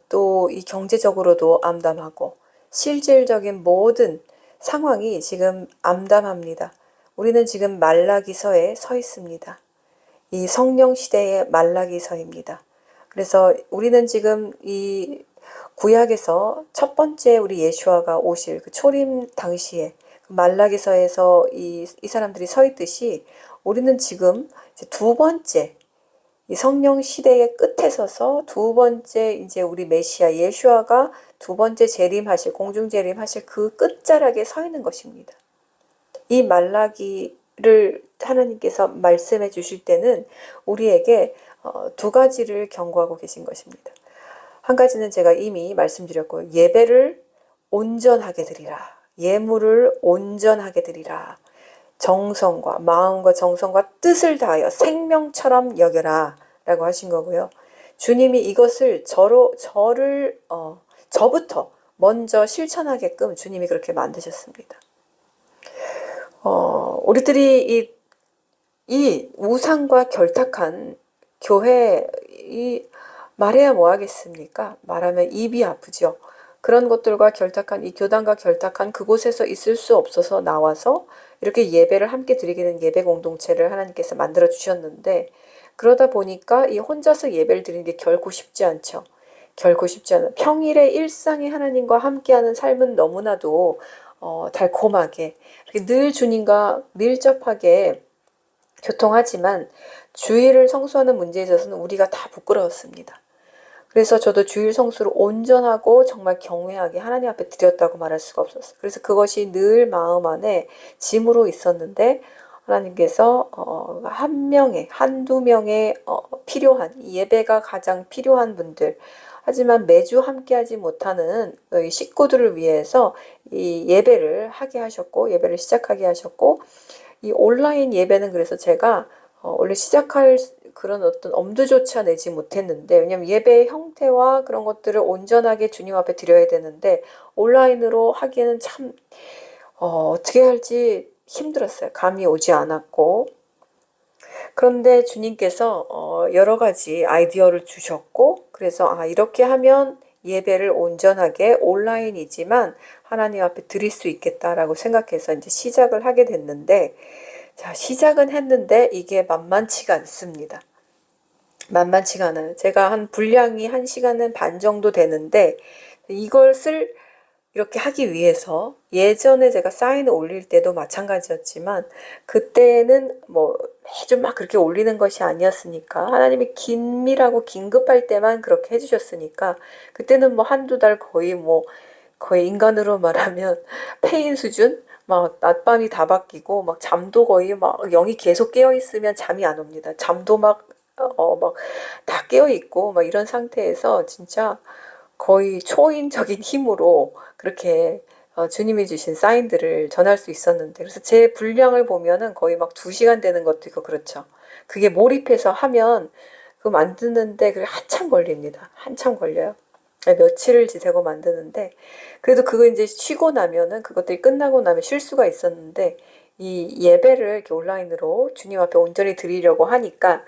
또 이 경제적으로도 암담하고 실질적인 모든 상황이 지금 암담합니다. 우리는 지금 말라기서에 서 있습니다. 이 성령 시대의 말라기서입니다. 그래서 우리는 지금 이 구약에서 첫 번째 우리 예수아가 오실 그 초림 당시에 그 말라기서에서 이 사람들이 서 있듯이 우리는 지금 이제 두 번째 이 성령 시대의 끝에 서서 두 번째 이제 우리 메시아 예수아가 두 번째 재림하실 공중 재림하실 그 끝자락에 서 있는 것입니다. 이 말라기를 하나님께서 말씀해 주실 때는 우리에게 두 가지를 경고하고 계신 것입니다. 한 가지는 제가 이미 말씀드렸고요. 예배를 온전하게 드리라. 예물을 온전하게 드리라. 정성과 마음과 정성과 뜻을 다하여 생명처럼 여겨라 라고 하신 거고요. 주님이 이것을 저부터 먼저 실천하게끔 주님이 그렇게 만드셨습니다. 우리들이 이 우상과 결탁한 교회 말해야 뭐 하겠습니까? 말하면 입이 아프죠. 그런 것들과 결탁한 이 교단과 결탁한 그곳에서 있을 수 없어서 나와서 이렇게 예배를 함께 드리게 된 예배 공동체를 하나님께서 만들어 주셨는데 그러다 보니까 이 혼자서 예배를 드리는 게 결코 쉽지 않죠. 결코 쉽지 않아요. 평일에 일상에 하나님과 함께하는 삶은 너무나도 달콤하게 늘 주님과 밀접하게 교통하지만 주일을 성수하는 문제에 있어서는 우리가 다 부끄러웠습니다. 그래서 저도 주일 성수를 온전하고 정말 경외하게 하나님 앞에 드렸다고 말할 수가 없었어요. 그래서 그것이 늘 마음 안에 짐으로 있었는데 하나님께서 한두 명의 필요한 예배가 가장 필요한 분들 하지만 매주 함께하지 못하는 식구들을 위해서 이 예배를 하게 하셨고 예배를 시작하게 하셨고 이 온라인 예배는 그래서 제가 원래 시작할 그런 어떤 엄두조차 내지 못했는데 왜냐면 예배의 형태와 그런 것들을 온전하게 주님 앞에 드려야 되는데 온라인으로 하기에는 참 어떻게 할지 힘들었어요. 감이 오지 않았고 그런데 주님께서 여러 가지 아이디어를 주셨고 그래서 이렇게 하면 예배를 온전하게 온라인이지만 하나님 앞에 드릴 수 있겠다라고 생각해서 이제 시작을 하게 됐는데 자, 시작은 했는데 이게 만만치가 않습니다. 만만치가 않아요. 제가 한 분량이 1시간 반 정도 되는데 이것을 이렇게 하기 위해서 예전에 제가 사인을 올릴 때도 마찬가지였지만 그때는 뭐 매주 막 그렇게 올리는 것이 아니었으니까 하나님이 긴밀하고 긴급할 때만 그렇게 해주셨으니까 그때는 뭐 한두 달 거의 인간으로 말하면 폐인 수준 막 낮밤이 다 바뀌고 막 잠도 거의 막 영이 계속 깨어 있으면 잠이 안 옵니다. 잠도 막 다 깨어 있고 막 이런 상태에서 진짜 거의 초인적인 힘으로 그렇게 주님이 주신 사인들을 전할 수 있었는데 그래서 제 분량을 보면은 거의 막 2시간 되는 것도 있고 그렇죠. 그게 몰입해서 하면 그거 만드는데 그게 한참 걸립니다. 한참 걸려요. 며칠을 지새고 만드는데 그래도 그거 이제 쉬고 나면은 그것들이 끝나고 나면 쉴 수가 있었는데 이 예배를 이렇게 온라인으로 주님 앞에 온전히 드리려고 하니까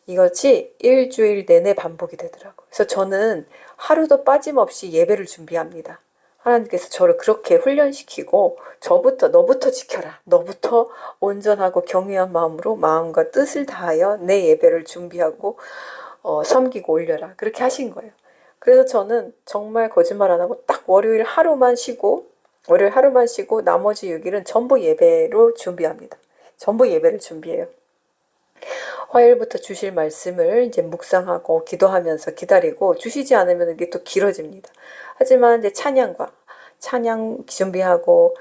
이것이 일주일 내내 반복이 되더라고요. 그래서 저는 하루도 빠짐없이 예배를 준비합니다. 하나님께서 저를 그렇게 훈련시키고 너부터 지켜라. 너부터 온전하고 경외한 마음으로 마음과 뜻을 다하여 내 예배를 준비하고 섬기고 올려라. 그렇게 하신 거예요. 그래서 저는 정말 거짓말 안 하고 딱 월요일 하루만 쉬고 나머지 6일은 전부 예배로 준비합니다. 전부 예배를 준비해요. 화요일부터 주실 말씀을 이제 묵상하고 기도하면서 기다리고 주시지 않으면 이게 또 길어집니다. 하지만 이제 찬양 준비하고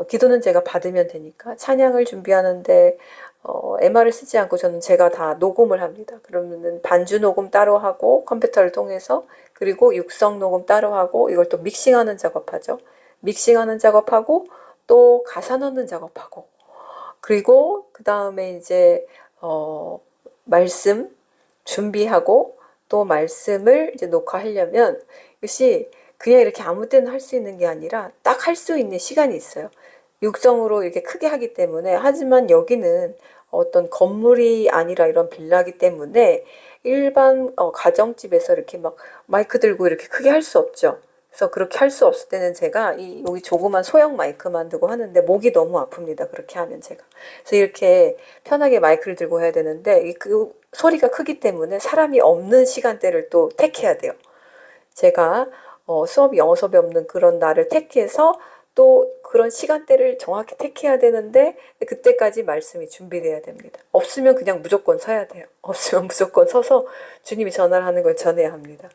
기도는 제가 받으면 되니까 찬양을 준비하는데 MR을 쓰지 않고 저는 제가 다 녹음을 합니다. 그러면은 반주 녹음 따로 하고 컴퓨터를 통해서, 그리고 육성 녹음 따로 하고, 이걸 또 믹싱하는 작업하죠. 믹싱하는 작업하고 또 가사 넣는 작업하고, 그리고 그 다음에 이제 말씀 준비하고, 또 말씀을 이제 녹화하려면 이것이 그냥 이렇게 아무 때나 할 수 있는 게 아니라 딱 할 수 있는 시간이 있어요. 육성으로 이렇게 크게 하기 때문에. 하지만 여기는 어떤 건물이 아니라 이런 빌라기 때문에 일반 가정집에서 이렇게 막 마이크 들고 이렇게 크게 할 수 없죠. 그래서 그렇게 할 수 없을 때는 제가 여기 조그만 소형 마이크만 들고 하는데 목이 너무 아픕니다. 그렇게 하면 제가. 그래서 이렇게 편하게 마이크를 들고 해야 되는데 그 소리가 크기 때문에 사람이 없는 시간대를 또 택해야 돼요. 제가 영어 수업이 없는 그런 날을 택해서 또 그런 시간대를 정확히 택해야 되는데 그때까지 말씀이 준비돼야 됩니다. 없으면 그냥 무조건 서야 돼요. 없으면 무조건 서서 주님이 전화를 하는 걸 전해야 합니다.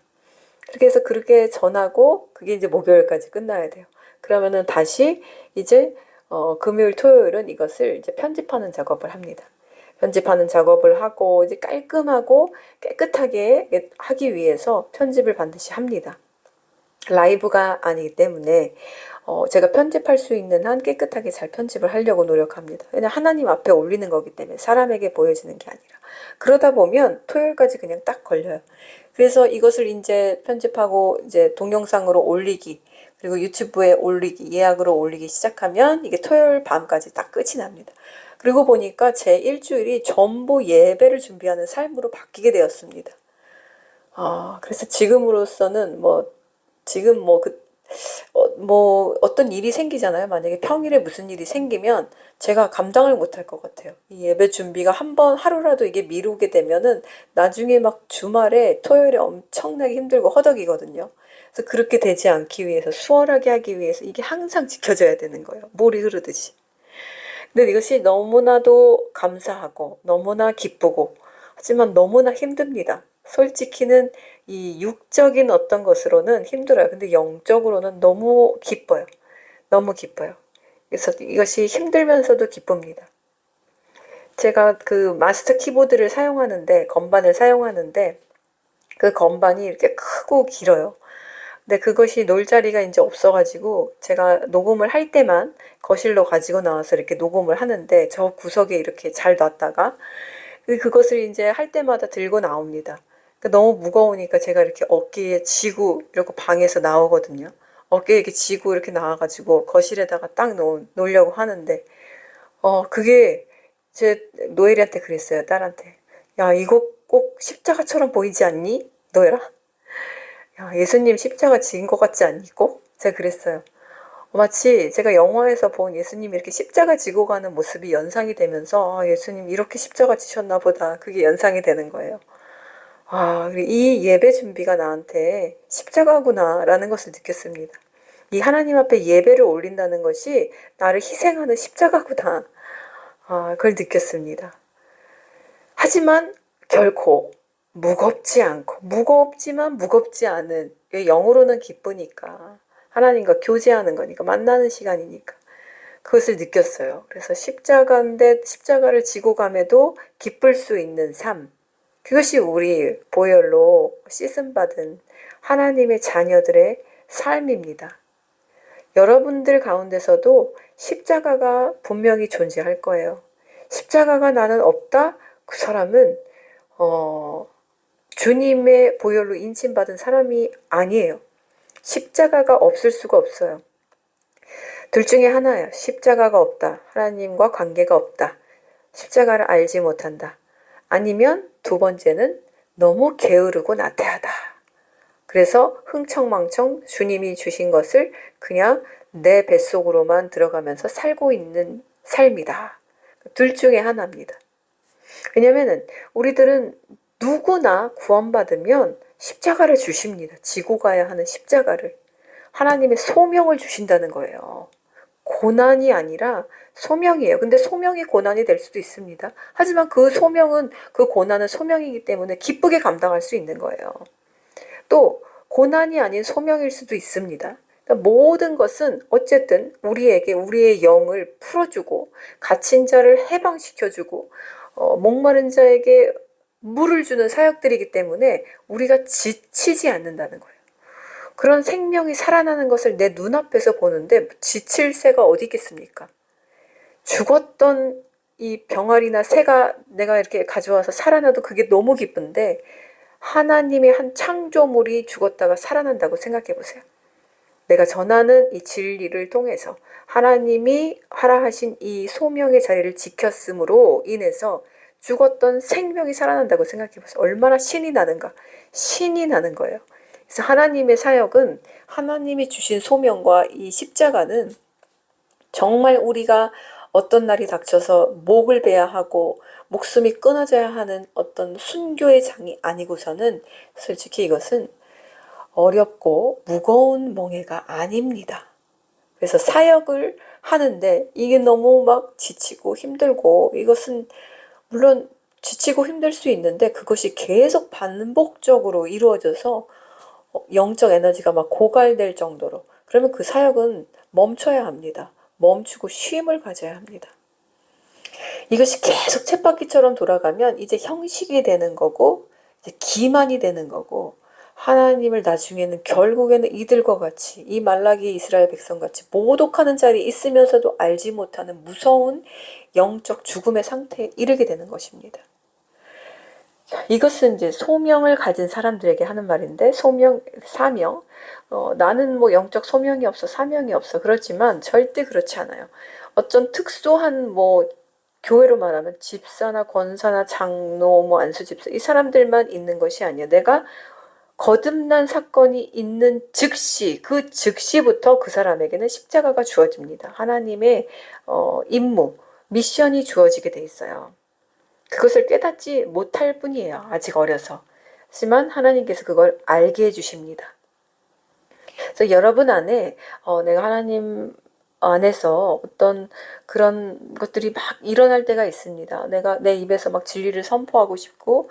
그렇게 해서 그렇게 전하고 그게 이제 목요일까지 끝나야 돼요. 그러면은 다시 이제 금요일, 토요일은 이것을 이제 편집하는 작업을 합니다. 편집하는 작업을 하고 이제 깔끔하고 깨끗하게 하기 위해서 편집을 반드시 합니다. 라이브가 아니기 때문에 제가 편집할 수 있는 한 깨끗하게 잘 편집을 하려고 노력합니다. 왜냐하면 하나님 앞에 올리는 거기 때문에, 사람에게 보여지는 게 아니라. 그러다 보면 토요일까지 그냥 딱 걸려요. 그래서 이것을 이제 편집하고 이제 동영상으로 올리기, 그리고 유튜브에 올리기, 예약으로 올리기 시작하면 이게 토요일 밤까지 딱 끝이 납니다. 그리고 보니까 제 일주일이 전부 예배를 준비하는 삶으로 바뀌게 되었습니다. 그래서 지금으로서는 지금 어떤 일이 생기잖아요. 만약에 평일에 무슨 일이 생기면 제가 감당을 못할 것 같아요. 이 예배 준비가 한번 하루라도 이게 미루게 되면은 나중에 막 주말에 토요일에 엄청나게 힘들고 허덕이거든요. 그래서 그렇게 되지 않기 위해서, 수월하게 하기 위해서 이게 항상 지켜져야 되는 거예요. 물이 흐르듯이. 근데 이것이 너무나도 감사하고 너무나 기쁘고, 하지만 너무나 힘듭니다. 솔직히는 이 육적인 어떤 것으로는 힘들어요. 근데 영적으로는 너무 기뻐요. 너무 기뻐요. 그래서 이것이 힘들면서도 기쁩니다. 제가 그 마스터 키보드를 사용하는데, 건반을 사용하는데, 그 건반이 이렇게 크고 길어요. 근데 그것이 놀 자리가 이제 없어가지고 제가 녹음을 할 때만 거실로 가지고 나와서 이렇게 녹음을 하는데, 저 구석에 이렇게 잘 놨다가 그것을 이제 할 때마다 들고 나옵니다. 너무 무거우니까 제가 이렇게 어깨에 쥐고 이렇게 방에서 나오거든요. 어깨에 이렇게 쥐고 이렇게 나와가지고 거실에다가 딱 놓으려고 하는데, 그게 제 노엘이한테 그랬어요. 딸한테. 야, 이거 꼭 십자가처럼 보이지 않니? 노엘아? 야, 예수님 십자가 지은 것 같지 않니? 꼭? 제가 그랬어요. 마치 제가 영화에서 본 예수님이 이렇게 십자가 지고 가는 모습이 연상이 되면서, 예수님 이렇게 십자가 지셨나 보다. 그게 연상이 되는 거예요. 이 예배 준비가 나한테 십자가구나라는 것을 느꼈습니다. 이 하나님 앞에 예배를 올린다는 것이 나를 희생하는 십자가구나. 그걸 느꼈습니다. 하지만 결코 무겁지 않고, 무겁지만 무겁지 않은, 영으로는 기쁘니까, 하나님과 교제하는 거니까, 만나는 시간이니까 그것을 느꼈어요. 그래서 십자가인데 십자가를 지고 감에도 기쁠 수 있는 삶, 그것이 우리 보혈로 씻음받은 하나님의 자녀들의 삶입니다. 여러분들 가운데서도 십자가가 분명히 존재할 거예요. 십자가가 나는 없다? 그 사람은 주님의 보혈로 인침받은 사람이 아니에요. 십자가가 없을 수가 없어요. 둘 중에 하나예요. 십자가가 없다. 하나님과 관계가 없다. 십자가를 알지 못한다. 아니면 두 번째는 너무 게으르고 나태하다. 그래서 흥청망청 주님이 주신 것을 그냥 내 뱃속으로만 들어가면서 살고 있는 삶이다. 둘 중에 하나입니다. 왜냐면은 우리들은 누구나 구원받으면 십자가를 주십니다. 지고 가야 하는 십자가를. 하나님의 소명을 주신다는 거예요. 고난이 아니라 소명이에요. 근데 소명이 고난이 될 수도 있습니다. 하지만 그 소명은, 그 고난은 소명이기 때문에 기쁘게 감당할 수 있는 거예요. 또 고난이 아닌 소명일 수도 있습니다. 그러니까 모든 것은 어쨌든 우리에게 우리의 영을 풀어주고 갇힌 자를 해방시켜주고 목마른 자에게 물을 주는 사역들이기 때문에 우리가 지치지 않는다는 거예요. 그런 생명이 살아나는 것을 내 눈앞에서 보는데 지칠 새가 어디 있겠습니까? 죽었던 이 병아리나 새가 내가 이렇게 가져와서 살아나도 그게 너무 기쁜데 하나님의 한 창조물이 죽었다가 살아난다고 생각해 보세요. 내가 전하는 이 진리를 통해서 하나님이 하라 하신 이 소명의 자리를 지켰으므로 인해서 죽었던 생명이 살아난다고 생각해 보세요. 얼마나 신이 나는가. 신이 나는 거예요. 그래서 하나님의 사역은 하나님이 주신 소명과 이 십자가는 정말 우리가 어떤 날이 닥쳐서 목을 베야 하고 목숨이 끊어져야 하는 어떤 순교의 장이 아니고서는 솔직히 이것은 어렵고 무거운 멍해가 아닙니다. 그래서 사역을 하는데 이게 너무 막 지치고 힘들고 이것은 물론 지치고 힘들 수 있는데 그것이 계속 반복적으로 이루어져서 영적 에너지가 막 고갈될 정도로 그러면 그 사역은 멈춰야 합니다. 멈추고 쉼을 가져야 합니다. 이것이 계속 쳇바퀴처럼 돌아가면 이제 형식이 되는 거고 이제 기만이 되는 거고 하나님을 나중에는 결국에는 이들과 같이 이 말라기 이스라엘 백성같이 모독하는 자리에 있으면서도 알지 못하는 무서운 영적 죽음의 상태에 이르게 되는 것입니다. 이것은 이제 소명을 가진 사람들에게 하는 말인데 소명, 사명. 나는 뭐 영적 소명이 없어, 사명이 없어. 그렇지만 절대 그렇지 않아요. 어떤 특수한 뭐 교회로 말하면 집사나 권사나 장로, 뭐 안수집사 이 사람들만 있는 것이 아니야. 내가 거듭난 사건이 있는 즉시 그 즉시부터 그 사람에게는 십자가가 주어집니다. 하나님의 임무, 미션이 주어지게 돼 있어요. 그것을 깨닫지 못할 뿐이에요. 아직 어려서. 하지만 하나님께서 그걸 알게 해주십니다. 그래서 여러분 안에 내가 하나님 안에서 어떤 그런 것들이 막 일어날 때가 있습니다. 내가 내 입에서 막 진리를 선포하고 싶고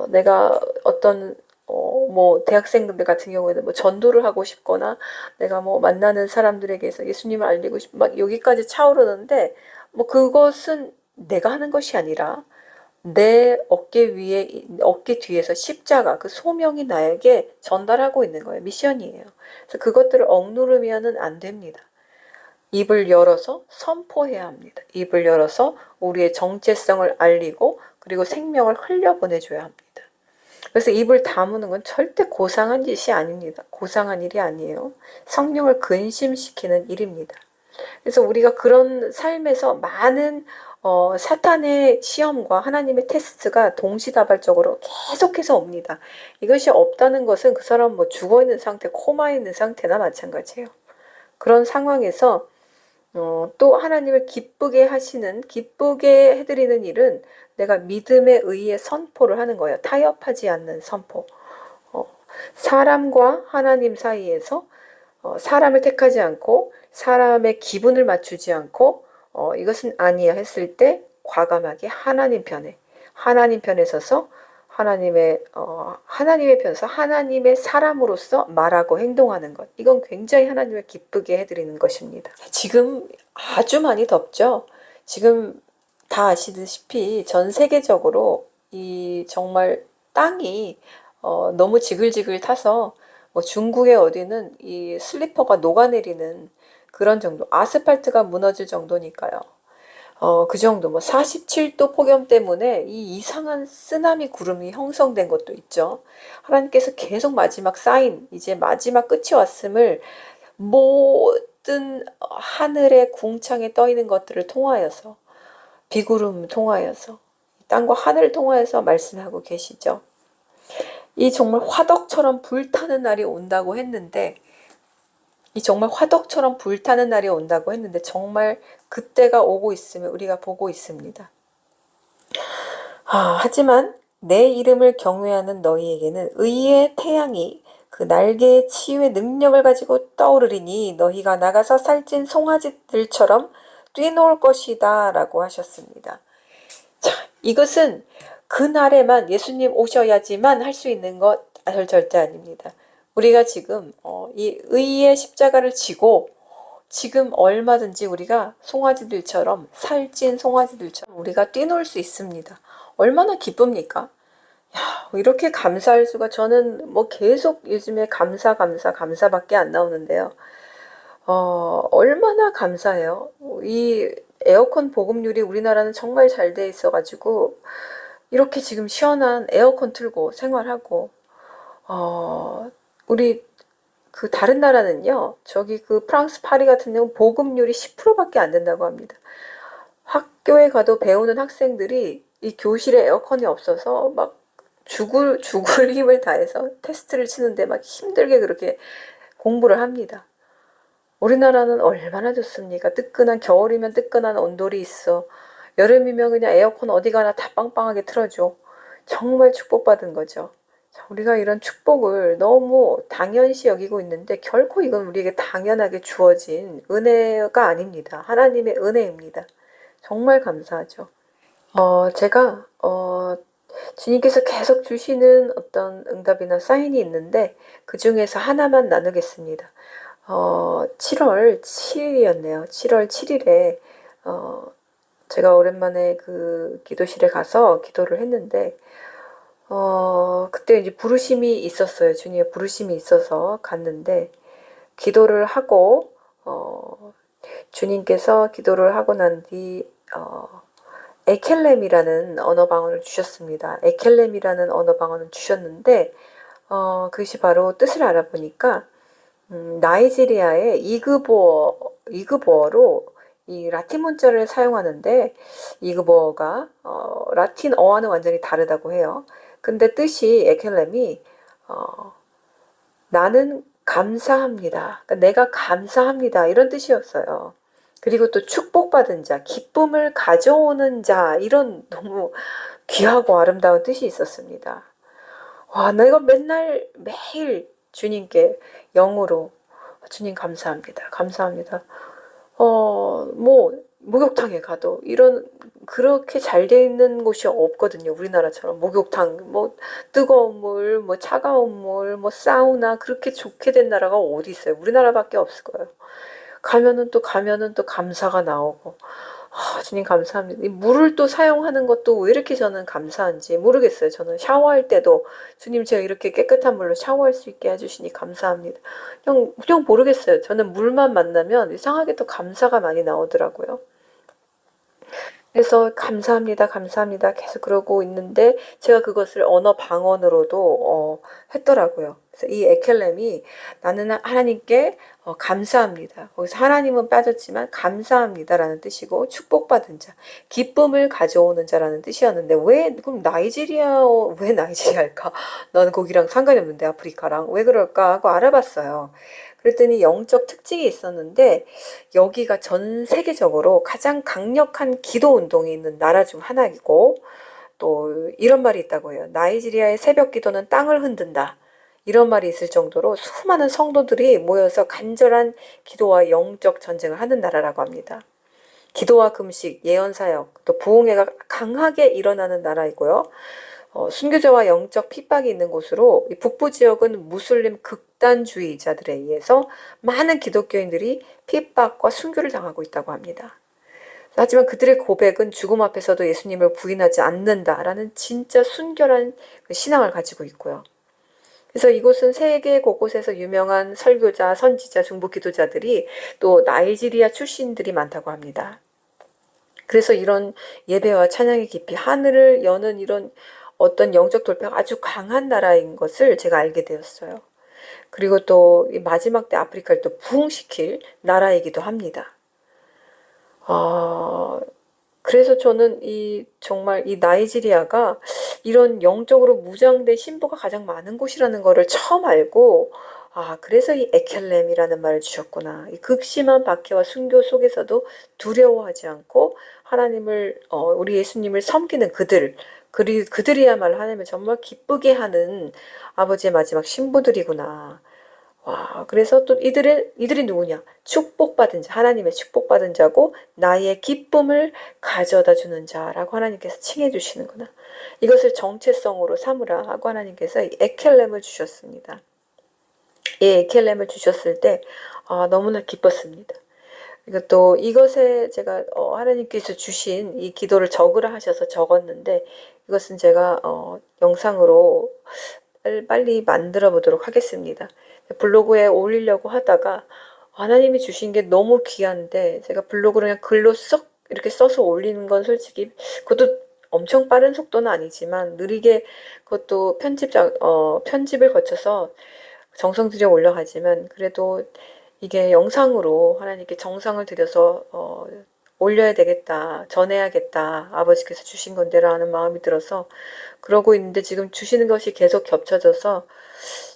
내가 어떤 뭐 대학생들 같은 경우에는 뭐 전도를 하고 싶거나 내가 뭐 만나는 사람들에게서 예수님을 알리고 싶고 막 여기까지 차오르는데 뭐 그것은 내가 하는 것이 아니라 내 어깨 뒤에서 십자가 그 소명이 나에게 전달하고 있는 거예요. 미션이에요. 그래서 그것들을 억누르면은 안 됩니다. 입을 열어서 선포해야 합니다. 입을 열어서 우리의 정체성을 알리고 그리고 생명을 흘려보내줘야 합니다. 그래서 입을 다무는 건 절대 고상한 짓이 아닙니다. 고상한 일이 아니에요. 성령을 근심시키는 일입니다. 그래서 우리가 그런 삶에서 많은 사탄의 시험과 하나님의 테스트가 동시다발적으로 계속해서 옵니다. 이것이 없다는 것은 그 사람 뭐 죽어있는 상태, 코마에 있는 상태나 마찬가지예요. 그런 상황에서 또 하나님을 기쁘게 해드리는 일은 내가 믿음에 의해 선포를 하는 거예요. 타협하지 않는 선포. 사람과 하나님 사이에서 사람을 택하지 않고 사람의 기분을 맞추지 않고 이것은 아니야 했을 때 과감하게 하나님 편에 서서 하나님의 편에서 하나님의 사람으로서 말하고 행동하는 것. 이건 굉장히 하나님을 기쁘게 해드리는 것입니다. 지금 아주 많이 덥죠. 지금 다 아시다시피 전 세계적으로 이 정말 땅이 너무 지글지글 타서 뭐 중국의 어디는 이 슬리퍼가 녹아내리는 그런 정도, 아스팔트가 무너질 정도니까요. 그 정도, 뭐 47도 폭염 때문에 이 이상한 쓰나미 구름이 형성된 것도 있죠. 하나님께서 계속 마지막 사인, 이제 마지막 끝이 왔음을 모든 하늘의 궁창에 떠 있는 것들을 통하여서, 비구름 통하여서, 땅과 하늘을 통하여서 말씀하고 계시죠. 이 정말 화덕처럼 불타는 날이 온다고 했는데, 정말 그때가 오고 있으면 우리가 보고 있습니다. 하지만 내 이름을 경외하는 너희에게는 의의 태양이 그 날개의 치유의 능력을 가지고 떠오르리니 너희가 나가서 살찐 송아지들처럼 뛰놀 것이다 라고 하셨습니다. 자, 이것은 그날에만 예수님 오셔야지만 할 수 있는 것 절대 아닙니다. 우리가 지금 이 의의 십자가를 지고 지금 얼마든지 우리가 송아지들처럼 살찐 송아지들처럼 우리가 뛰놀 수 있습니다. 얼마나 기쁩니까? 야, 이렇게 감사할 수가 저는 뭐 계속 요즘에 감사밖에 안 나오는데요. 얼마나 감사해요. 이 에어컨 보급률이 우리나라는 정말 잘 돼 있어가지고 이렇게 지금 시원한 에어컨 틀고 생활하고 우리 그 다른 나라는요. 저기 그 프랑스 파리 같은 경우 보급률이 10%밖에 안 된다고 합니다. 학교에 가도 배우는 학생들이 이 교실에 에어컨이 없어서 막 죽을 힘을 다해서 테스트를 치는데 막 힘들게 그렇게 공부를 합니다. 우리나라는 얼마나 좋습니까? 뜨끈한 겨울이면 뜨끈한 온돌이 있어. 여름이면 그냥 에어컨 어디 가나 다 빵빵하게 틀어줘. 정말 축복받은 거죠. 자, 우리가 이런 축복을 너무 당연시 여기고 있는데 결코 이건 우리에게 당연하게 주어진 은혜가 아닙니다. 하나님의 은혜입니다. 정말 감사하죠. 제가 주님께서 계속 주시는 어떤 응답이나 사인이 있는데 그 중에서 하나만 나누겠습니다. 7월 7일이었네요. 7월 7일에 제가 오랜만에 그 기도실에 가서 기도를 했는데 그때 이제 부르심이 있었어요. 주님의 부르심이 있어서 갔는데 기도를 하고 주님께서 기도를 하고 난 뒤 에켈렘이라는 언어 방언을 주셨습니다. 에켈렘이라는 언어 방언을 주셨는데 그것이 바로 뜻을 알아보니까 나이지리아의 이그보어로 이 라틴 문자를 사용하는데 이그보어가 라틴어와는 완전히 다르다고 해요. 근데 뜻이 에켈렘이 나는 감사합니다. 그러니까 내가 감사합니다. 이런 뜻이었어요. 그리고 또 축복받은 자, 기쁨을 가져오는 자 이런 너무 귀하고 아름다운 뜻이 있었습니다. 와, 내가 매일 주님께 영으로 주님 감사합니다. 감사합니다. 뭐 목욕탕에 가도 이런 그렇게 잘 돼 있는 곳이 없거든요. 우리나라처럼 목욕탕, 뭐 뜨거운 물, 뭐 차가운 물, 뭐 사우나 그렇게 좋게 된 나라가 어디 있어요? 우리나라밖에 없을 거예요. 가면은 또 감사가 나오고 주님 감사합니다. 이 물을 또 사용하는 것도 왜 이렇게 저는 감사한지 모르겠어요. 저는 샤워할 때도 주님 제가 이렇게 깨끗한 물로 샤워할 수 있게 해주시니 감사합니다. 그냥 모르겠어요. 저는 물만 만나면 이상하게 또 감사가 많이 나오더라고요. 그래서 감사합니다, 감사합니다 계속 그러고 있는데 제가 그것을 언어 방언으로도 했더라고요. 그래서 이 에켈렘이 나는 하나님께 감사합니다. 거기서 하나님은 빠졌지만 감사합니다라는 뜻이고 축복받은 자, 기쁨을 가져오는 자라는 뜻이었는데 그럼 왜 나이지리아일까? 나는 거기랑 상관이 없는데 아프리카랑 왜 그럴까 하고 알아봤어요. 그랬더니 영적 특징이 있었는데 여기가 전 세계적으로 가장 강력한 기도 운동이 있는 나라 중 하나이고 또 이런 말이 있다고 해요. 나이지리아의 새벽 기도는 땅을 흔든다. 이런 말이 있을 정도로 수많은 성도들이 모여서 간절한 기도와 영적 전쟁을 하는 나라라고 합니다. 기도와 금식, 예언사역, 또 부흥회가 강하게 일어나는 나라이고요. 순교자와 영적 핍박이 있는 곳으로 이 북부 지역은 무슬림 극단주의자들에 의해서 많은 기독교인들이 핍박과 순교를 당하고 있다고 합니다. 하지만 그들의 고백은 죽음 앞에서도 예수님을 부인하지 않는다라는 진짜 순결한 신앙을 가지고 있고요. 그래서 이곳은 세계 곳곳에서 유명한 설교자, 선지자, 중보 기도자들이 또 나이지리아 출신들이 많다고 합니다. 그래서 이런 예배와 찬양의 깊이 하늘을 여는 이런 어떤 영적 돌파가 아주 강한 나라인 것을 제가 알게 되었어요. 그리고 또 마지막 때 아프리카를 또 부흥시킬 나라이기도 합니다. 그래서 저는 정말 이 나이지리아가 이런 영적으로 무장된 신부가 가장 많은 곳이라는 거를 처음 알고 그래서 이 에켈렘이라는 말을 주셨구나. 이 극심한 박해와 순교 속에서도 두려워하지 않고 하나님을 우리 예수님을 섬기는 그들이야말로 하나님을 정말 기쁘게 하는 아버지의 마지막 신부들이구나. 와, 그래서 또 이들이 누구냐? 축복받은 자, 하나님의 축복받은 자고 나의 기쁨을 가져다 주는 자라고 하나님께서 칭해 주시는구나. 이것을 정체성으로 삼으라 하고 하나님께서 이 에켈렘을 주셨습니다. 이 에켈렘을 주셨을 때 너무나 기뻤습니다. 그리고 또 이것에 제가 하나님께서 주신 이 기도를 적으라 하셔서 적었는데, 이것은 제가 영상으로 빨리 만들어 보도록 하겠습니다. 블로그에 올리려고 하다가 하나님이 주신 게 너무 귀한데 제가 블로그로 그냥 글로 썩 이렇게 써서 올리는 건 솔직히 그것도 엄청 빠른 속도는 아니지만 느리게, 그것도 편집을 거쳐서 정성 들여 올려가지만 그래도 이게 영상으로 하나님께 정성을 들여서 올려야 되겠다, 전해야겠다, 아버지께서 주신 건데라는 마음이 들어서 그러고 있는데, 지금 주시는 것이 계속 겹쳐져서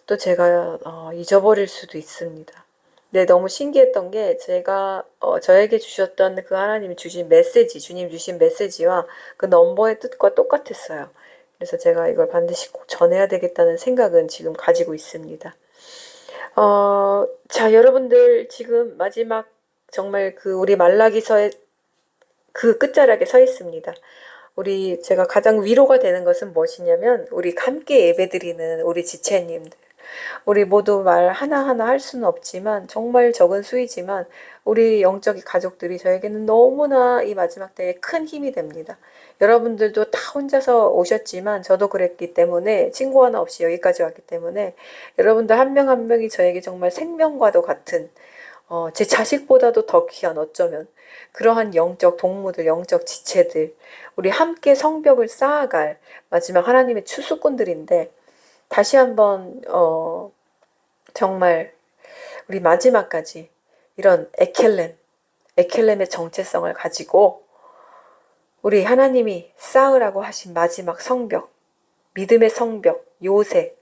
또 제가 잊어버릴 수도 있습니다. 네, 너무 신기했던 게 제가 저에게 주셨던 그 하나님이 주신 메시지, 주님 주신 메시지와 그 넘버의 뜻과 똑같았어요. 그래서 제가 이걸 반드시 꼭 전해야 되겠다는 생각은 지금 가지고 있습니다. 자, 여러분들 지금 마지막 정말 그 우리 말라기서의 그 끝자락에 서 있습니다. 제가 가장 위로가 되는 것은 무엇이냐면, 우리 함께 예배드리는 우리 지체님들, 우리 모두 말 하나하나 할 수는 없지만 정말 적은 수이지만 우리 영적 가족들이 저에게는 너무나 이 마지막 때에 큰 힘이 됩니다. 여러분들도 다 혼자서 오셨지만 저도 그랬기 때문에, 친구 하나 없이 여기까지 왔기 때문에 여러분들 한 명 한 명이 저에게 정말 생명과도 같은, 제 자식보다도 더 귀한, 어쩌면 그러한 영적 동무들, 영적 지체들, 우리 함께 성벽을 쌓아갈 마지막 하나님의 추수꾼들인데, 다시 한번 정말 우리 마지막까지 이런 에켈렘의 정체성을 가지고 우리 하나님이 쌓으라고 하신 마지막 성벽, 믿음의 성벽, 요새,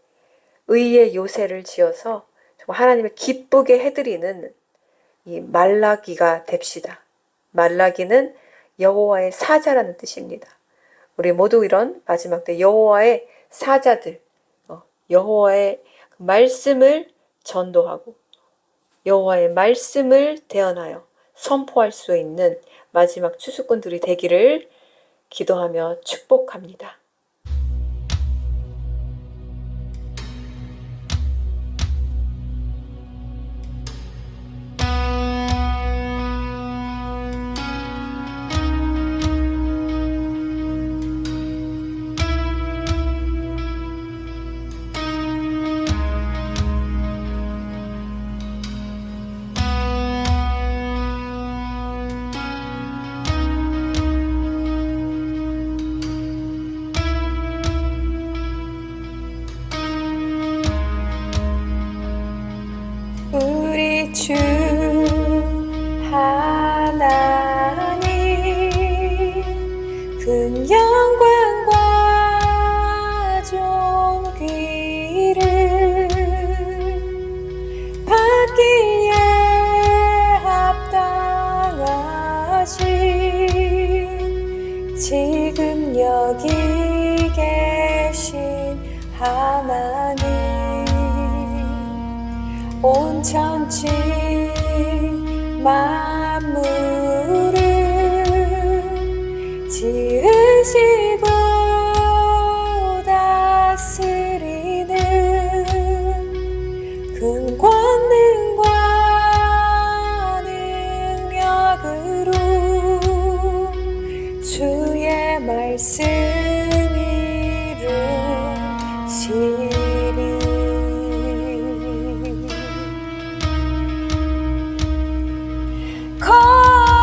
의의 요새를 지어서 정말 하나님을 기쁘게 해드리는 이 말라기가 됩시다. 말라기는 여호와의 사자라는 뜻입니다. 우리 모두 이런 마지막 때 여호와의 사자들, 여호와의 말씀을 전도하고 여호와의 말씀을 대언하여 선포할 수 있는 마지막 추수꾼들이 되기를 기도하며 축복합니다. 우리 주 하나님, 큰 영광과 존귀를 받기에 합당하신 지금 여기 계신 하나님, 온 천지 만물을 지으시고 다스리는 큰 권능과 능력으로 주의 말씀 이루시리. call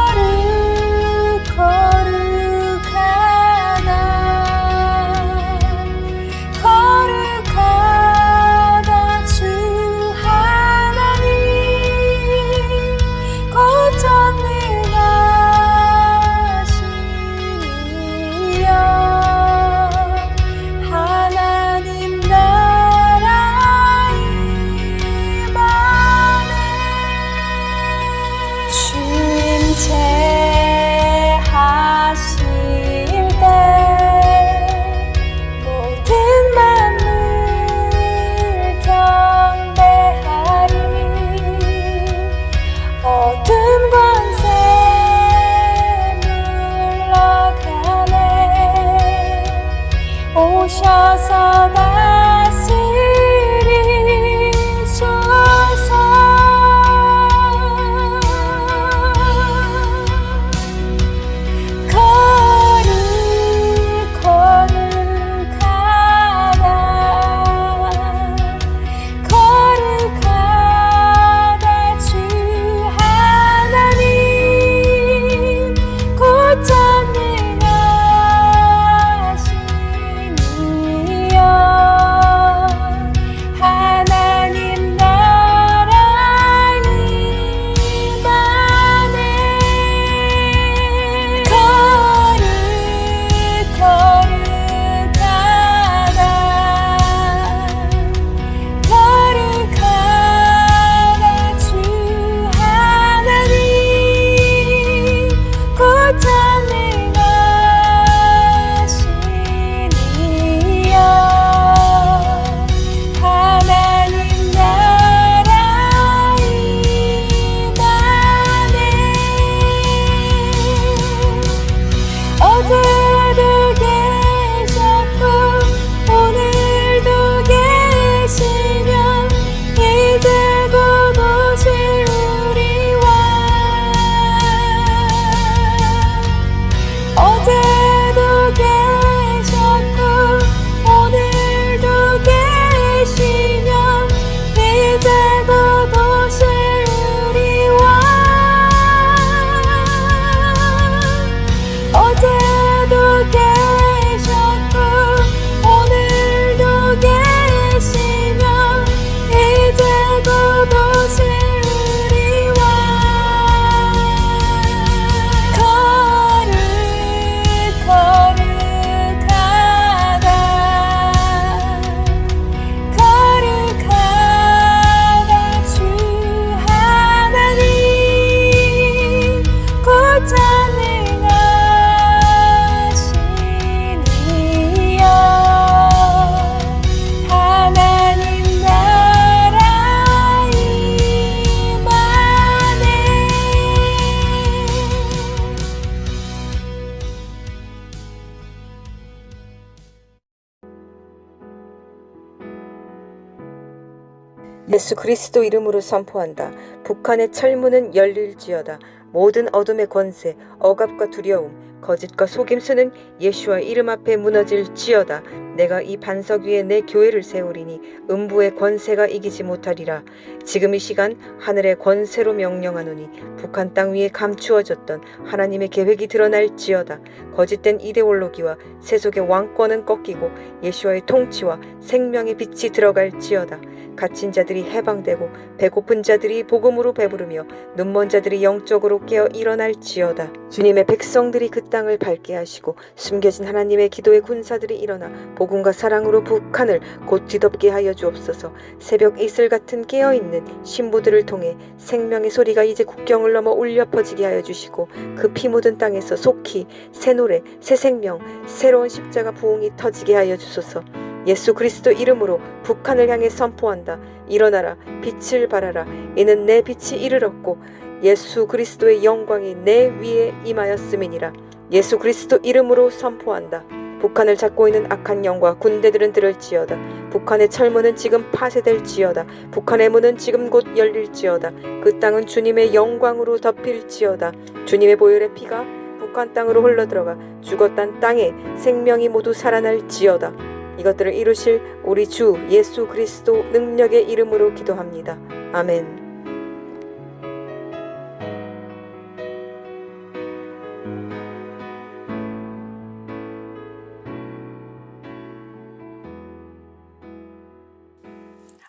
예수 그리스도 이름으로 선포한다. 북한의 철문은 열릴지어다. 모든 어둠의 권세, 억압과 두려움, 거짓과 속임수는 예수와 이름 앞에 무너질지어다. 내가 이 반석 위에 내 교회를 세우리니 음부의 권세가 이기지 못하리라. 지금 이 시간 하늘의 권세로 명령하노니 북한 땅 위에 감추어졌던 하나님의 계획이 드러날지어다. 거짓된 이데올로기와 세속의 왕권은 꺾이고 예수와의 통치와 생명의 빛이 들어갈지어다. 갇힌 자들이 해방되고 배고픈 자들이 복음으로 배부르며 눈먼 자들이 영적으로 깨어 일어날지어다. 주님의 백성들이 그 땅을 밝게 하시고 숨겨진 하나님의 기도의 군사들이 일어나 복음과 사랑으로 북한을 곧 뒤덮게 하여 주옵소서. 새벽 이슬 같은 깨어있는 신부들을 통해 생명의 소리가 이제 국경을 넘어 울려 퍼지게 하여 주시고 그 피 묻은 땅에서 속히 새 노래, 새 생명, 새로운 십자가 부흥이 터지게 하여 주소서. 예수 그리스도 이름으로 북한을 향해 선포한다. 일어나라, 빛을 발하라. 이는 내 빛이 이르렀고 예수 그리스도의 영광이 내 위에 임하였음이니라. 예수 그리스도 이름으로 선포한다. 북한을 잡고 있는 악한 영과 군대들은 들을지어다. 북한의 철문은 지금 파쇄될지어다. 북한의 문은 지금 곧 열릴지어다. 그 땅은 주님의 영광으로 덮일지어다. 주님의 보혈의 피가 북한 땅으로 흘러들어가 죽었단 땅에 생명이 모두 살아날지어다. 이것들을 이루실 우리 주 예수 그리스도 능력의 이름으로 기도합니다. 아멘.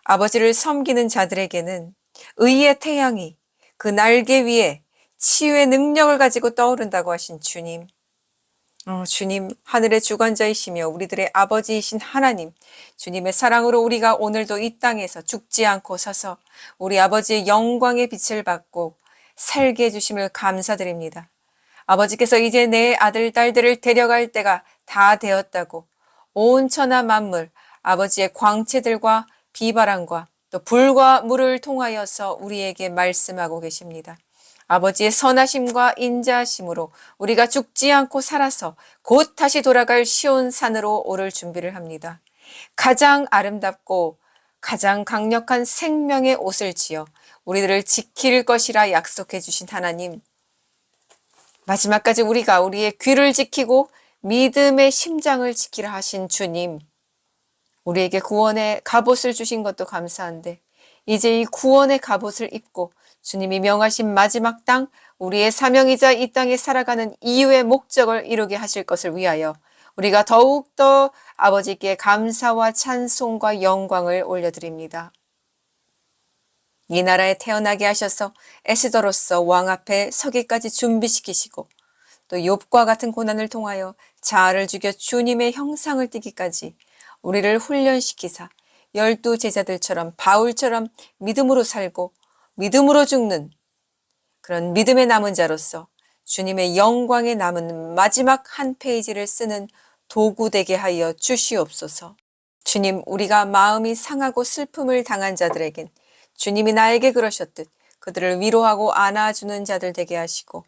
아버지를 섬기는 자들에게는 의의 태양이 그 날개 위에 치유의 능력을 가지고 떠오른다고 하신 주님. 주님, 하늘의 주관자이시며 우리들의 아버지이신 하나님, 주님의 사랑으로 우리가 오늘도 이 땅에서 죽지 않고 서서 우리 아버지의 영광의 빛을 받고 살게 해주심을 감사드립니다. 아버지께서 이제 내 아들, 딸들을 데려갈 때가 다 되었다고 온 천하 만물, 아버지의 광채들과 비바람과 또 불과 물을 통하여서 우리에게 말씀하고 계십니다. 아버지의 선하심과 인자하심으로 우리가 죽지 않고 살아서 곧 다시 돌아갈 시온산으로 오를 준비를 합니다. 가장 아름답고 가장 강력한 생명의 옷을 지어 우리들을 지킬 것이라 약속해 주신 하나님, 마지막까지 우리가 우리의 귀를 지키고 믿음의 심장을 지키라 하신 주님, 우리에게 구원의 갑옷을 주신 것도 감사한데 이제 이 구원의 갑옷을 입고 주님이 명하신 마지막 땅, 우리의 사명이자 이 땅에 살아가는 이유의 목적을 이루게 하실 것을 위하여 우리가 더욱더 아버지께 감사와 찬송과 영광을 올려드립니다. 이 나라에 태어나게 하셔서 에스더로서 왕 앞에 서기까지 준비시키시고 또 욥과 같은 고난을 통하여 자아를 죽여 주님의 형상을 띠기까지 우리를 훈련시키사 12 제자들처럼 바울처럼 믿음으로 살고 믿음으로 죽는 그런 믿음의 남은 자로서 주님의 영광에 남은 마지막 한 페이지를 쓰는 도구 되게 하여 주시옵소서. 주님, 우리가 마음이 상하고 슬픔을 당한 자들에겐 주님이 나에게 그러셨듯 그들을 위로하고 안아주는 자들 되게 하시고,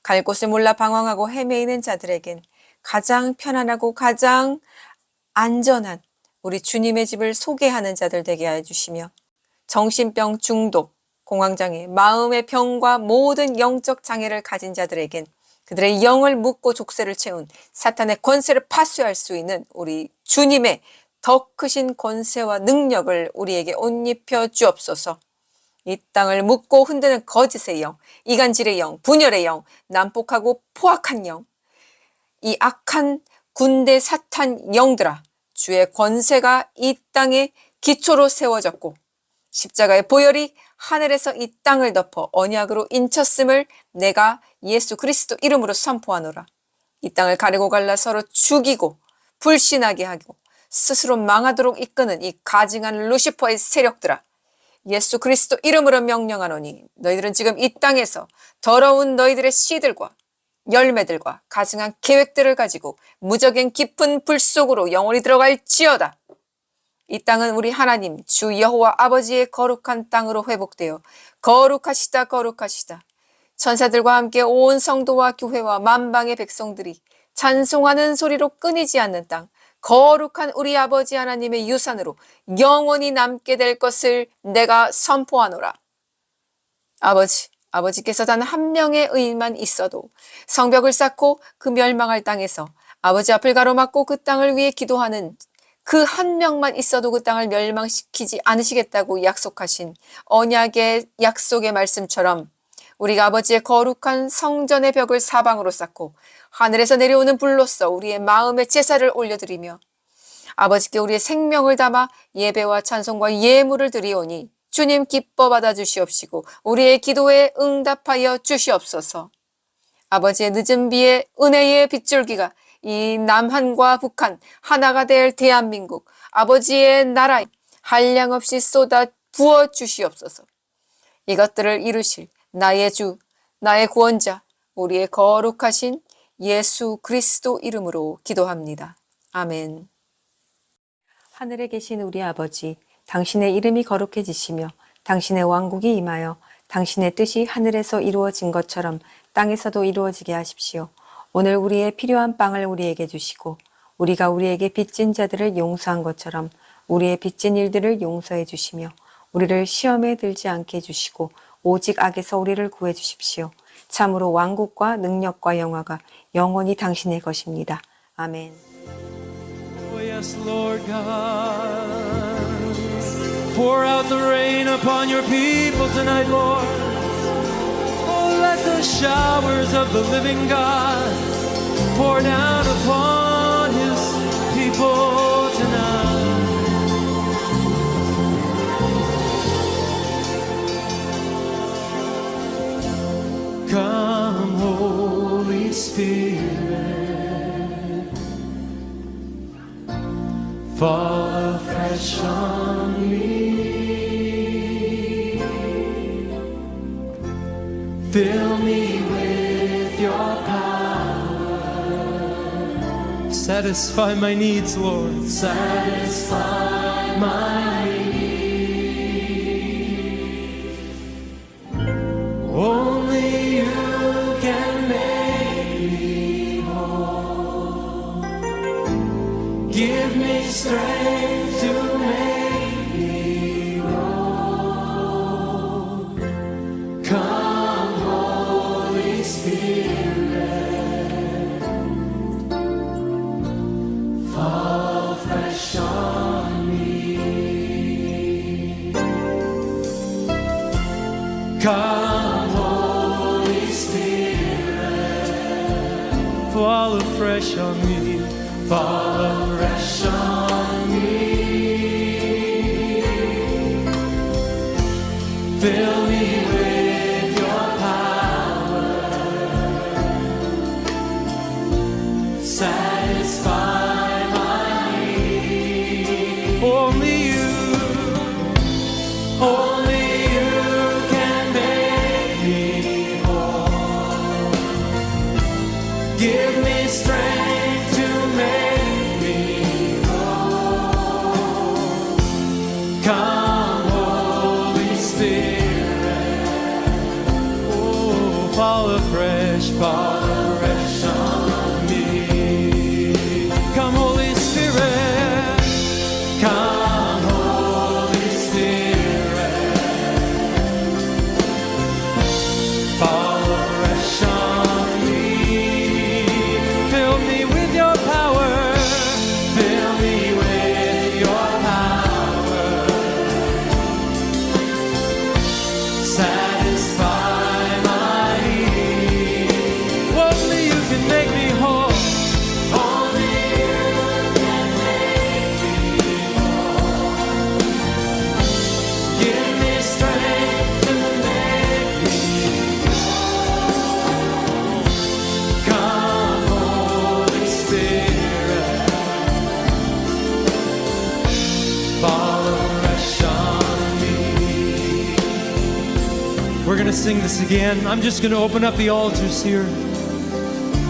갈 곳을 몰라 방황하고 헤매이는 자들에겐 가장 편안하고 가장 안전한 우리 주님의 집을 소개하는 자들 되게 해주시며, 정신병, 중독, 공황장애, 마음의 병과 모든 영적 장애를 가진 자들에겐 그들의 영을 묶고 족쇄를 채운 사탄의 권세를 파쇄할 수 있는 우리 주님의 더 크신 권세와 능력을 우리에게 옷 입혀 주옵소서. 이 땅을 묶고 흔드는 거짓의 영, 이간질의 영, 분열의 영, 난폭하고 포악한 영, 이 악한 군대 사탄 영들아, 주의 권세가 이 땅에 기초로 세워졌고 십자가의 보혈이 하늘에서 이 땅을 덮어 언약으로 인쳤음을 내가 예수 그리스도 이름으로 선포하노라. 이 땅을 가르고 갈라 서로 죽이고 불신하게 하고 스스로 망하도록 이끄는 이 가증한 루시퍼의 세력들아, 예수 그리스도 이름으로 명령하노니 너희들은 지금 이 땅에서 더러운 너희들의 씨들과 열매들과 가증한 계획들을 가지고 무적인 깊은 불 속으로 영원히 들어갈지어다. 이 땅은 우리 하나님 주 여호와 아버지의 거룩한 땅으로 회복되어 거룩하시다 거룩하시다. 천사들과 함께 온 성도와 교회와 만방의 백성들이 찬송하는 소리로 끊이지 않는 땅, 거룩한 우리 아버지 하나님의 유산으로 영원히 남게 될 것을 내가 선포하노라. 아버지께서 단 한 명의 의인만 있어도 성벽을 쌓고 그 멸망할 땅에서 아버지 앞을 가로막고 그 땅을 위해 기도하는 그 한 명만 있어도 그 땅을 멸망시키지 않으시겠다고 약속하신 언약의 약속의 말씀처럼 우리가 아버지의 거룩한 성전의 벽을 사방으로 쌓고 하늘에서 내려오는 불로써 우리의 마음의 제사를 올려드리며 아버지께 우리의 생명을 담아 예배와 찬송과 예물을 드리오니 주님 기뻐 받아 주시옵시고 우리의 기도에 응답하여 주시옵소서. 아버지의 늦은 비의 은혜의 빗줄기가 이 남한과 북한 하나가 될 대한민국 아버지의 나라에 한량없이 쏟아 부어 주시옵소서. 이것들을 이루실 나의 주, 나의 구원자, 우리의 거룩하신 예수 그리스도 이름으로 기도합니다. 아멘. 하늘에 계신 우리 아버지, 당신의 이름이 거룩해지시며 당신의 왕국이 임하여 당신의 뜻이 하늘에서 이루어진 것처럼 땅에서도 이루어지게 하십시오. 오늘 우리의 필요한 빵을 우리에게 주시고 우리가 우리에게 빚진 자들을 용서한 것처럼 우리의 빚진 일들을 용서해 주시며 우리를 시험에 들지 않게 해주시고 오직 악에서 우리를 구해 주십시오. 참으로 왕국과 능력과 영화가 영원히 당신의 것입니다. 아멘. Oh, yes, Lord God. Pour out the rain upon your people tonight, Lord. Oh, let the showers of the living God pour down upon his people tonight. Come, Holy Spirit. Fall afresh on me. Fill me with your power. Satisfy my needs, Lord. Satisfy my needs. Only you can make me whole. Give me strength to make me whole. Come, Holy Spirit, fall fresh on me. Come, Holy Spirit, fall afresh on me. Fall afresh on me. Fill me with your power. Satisfy my need. Only you can make me whole. Give me strength to make me whole. Come, Holy Spirit. Oh, fall afresh on me. Come, Holy Spirit. Come, Holy Spirit. Fall afresh on me. Fill me with your power. Fill me with your power. Satisfy my need. Only you can make me whole. Only you can make me whole. Give me strength to make me whole. Come, Holy Spirit, fall afresh on me. We're going to sing this again. I'm just going to open up the altars here.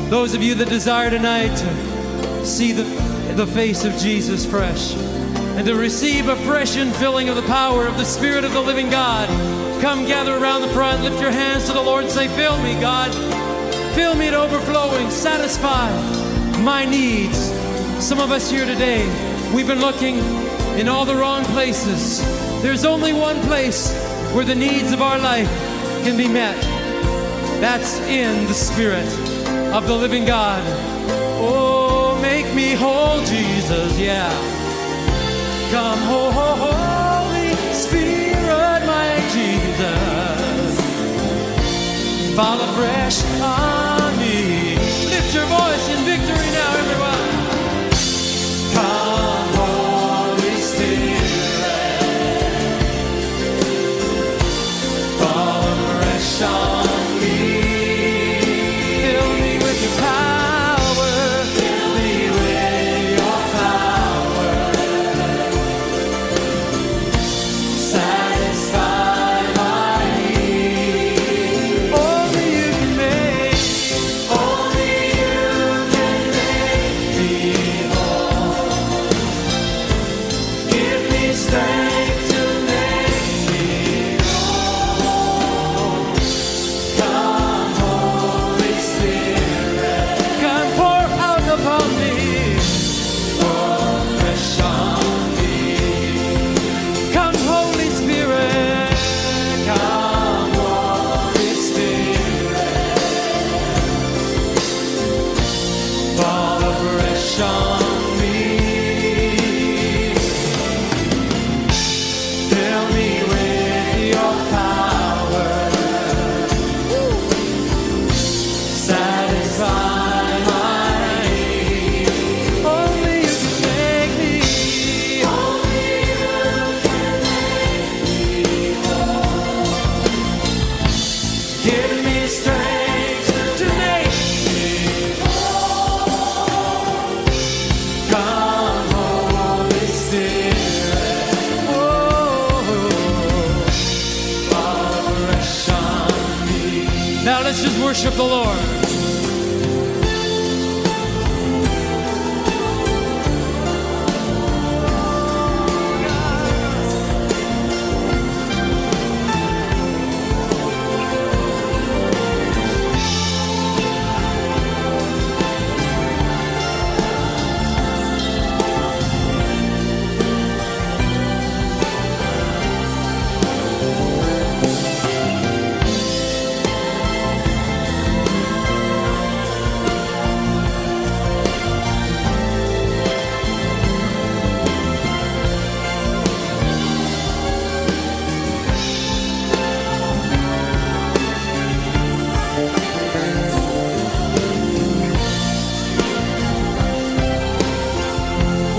Those of you that desire tonight to see the face of Jesus fresh and to receive a fresh infilling of the power of the Spirit of the living God, come gather around the front, lift your hands to the Lord and say, fill me, God. Fill me to overflowing, satisfy my needs. Some of us here today, we've been looking in all the wrong places. There's only one place where the needs of our life can be met. That's in the Spirit of the living God. Oh, make me whole, Jesus, yeah. Come, Holy Spirit, my Jesus. Fall afresh on me. Lift your voice in victory now, everyone. Come, Holy Spirit. Fall afresh on me. Fill me with your power. Fill me with your power. Satisfy my need. Only you can make. Only you can make me whole. Give me strength to make me whole. Come, Holy Spirit. Come, pour out upon me. Pour fresh on me. Come, Holy Spirit. Come, Holy Spirit. Fall afresh on me. Fill me with your power. Satisfy my need. Only you can make me. Only you can make me whole. Give me strength to make me whole. Come, Holy Spirit. Oh, fall fresh on me. Now let's just worship the Lord.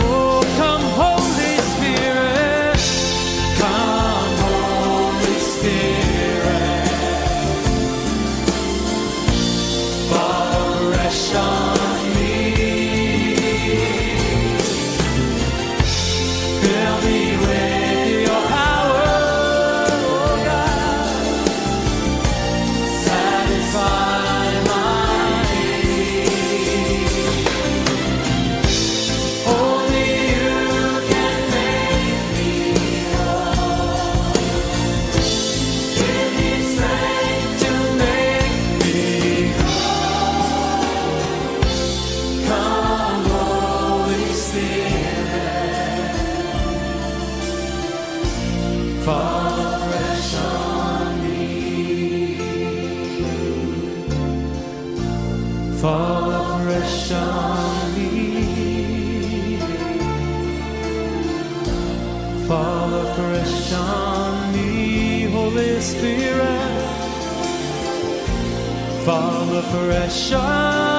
Oh, come, Holy Spirit. Come, Holy Spirit. Fall fresh on me. Fill me with your power, oh God. Satisfy my need. Only you can make me whole. Give me strength to make me whole. Come, Holy Spirit. Fall fresh on me. Fall afresh on me. Fall afresh on me, Holy Spirit. Fall afresh on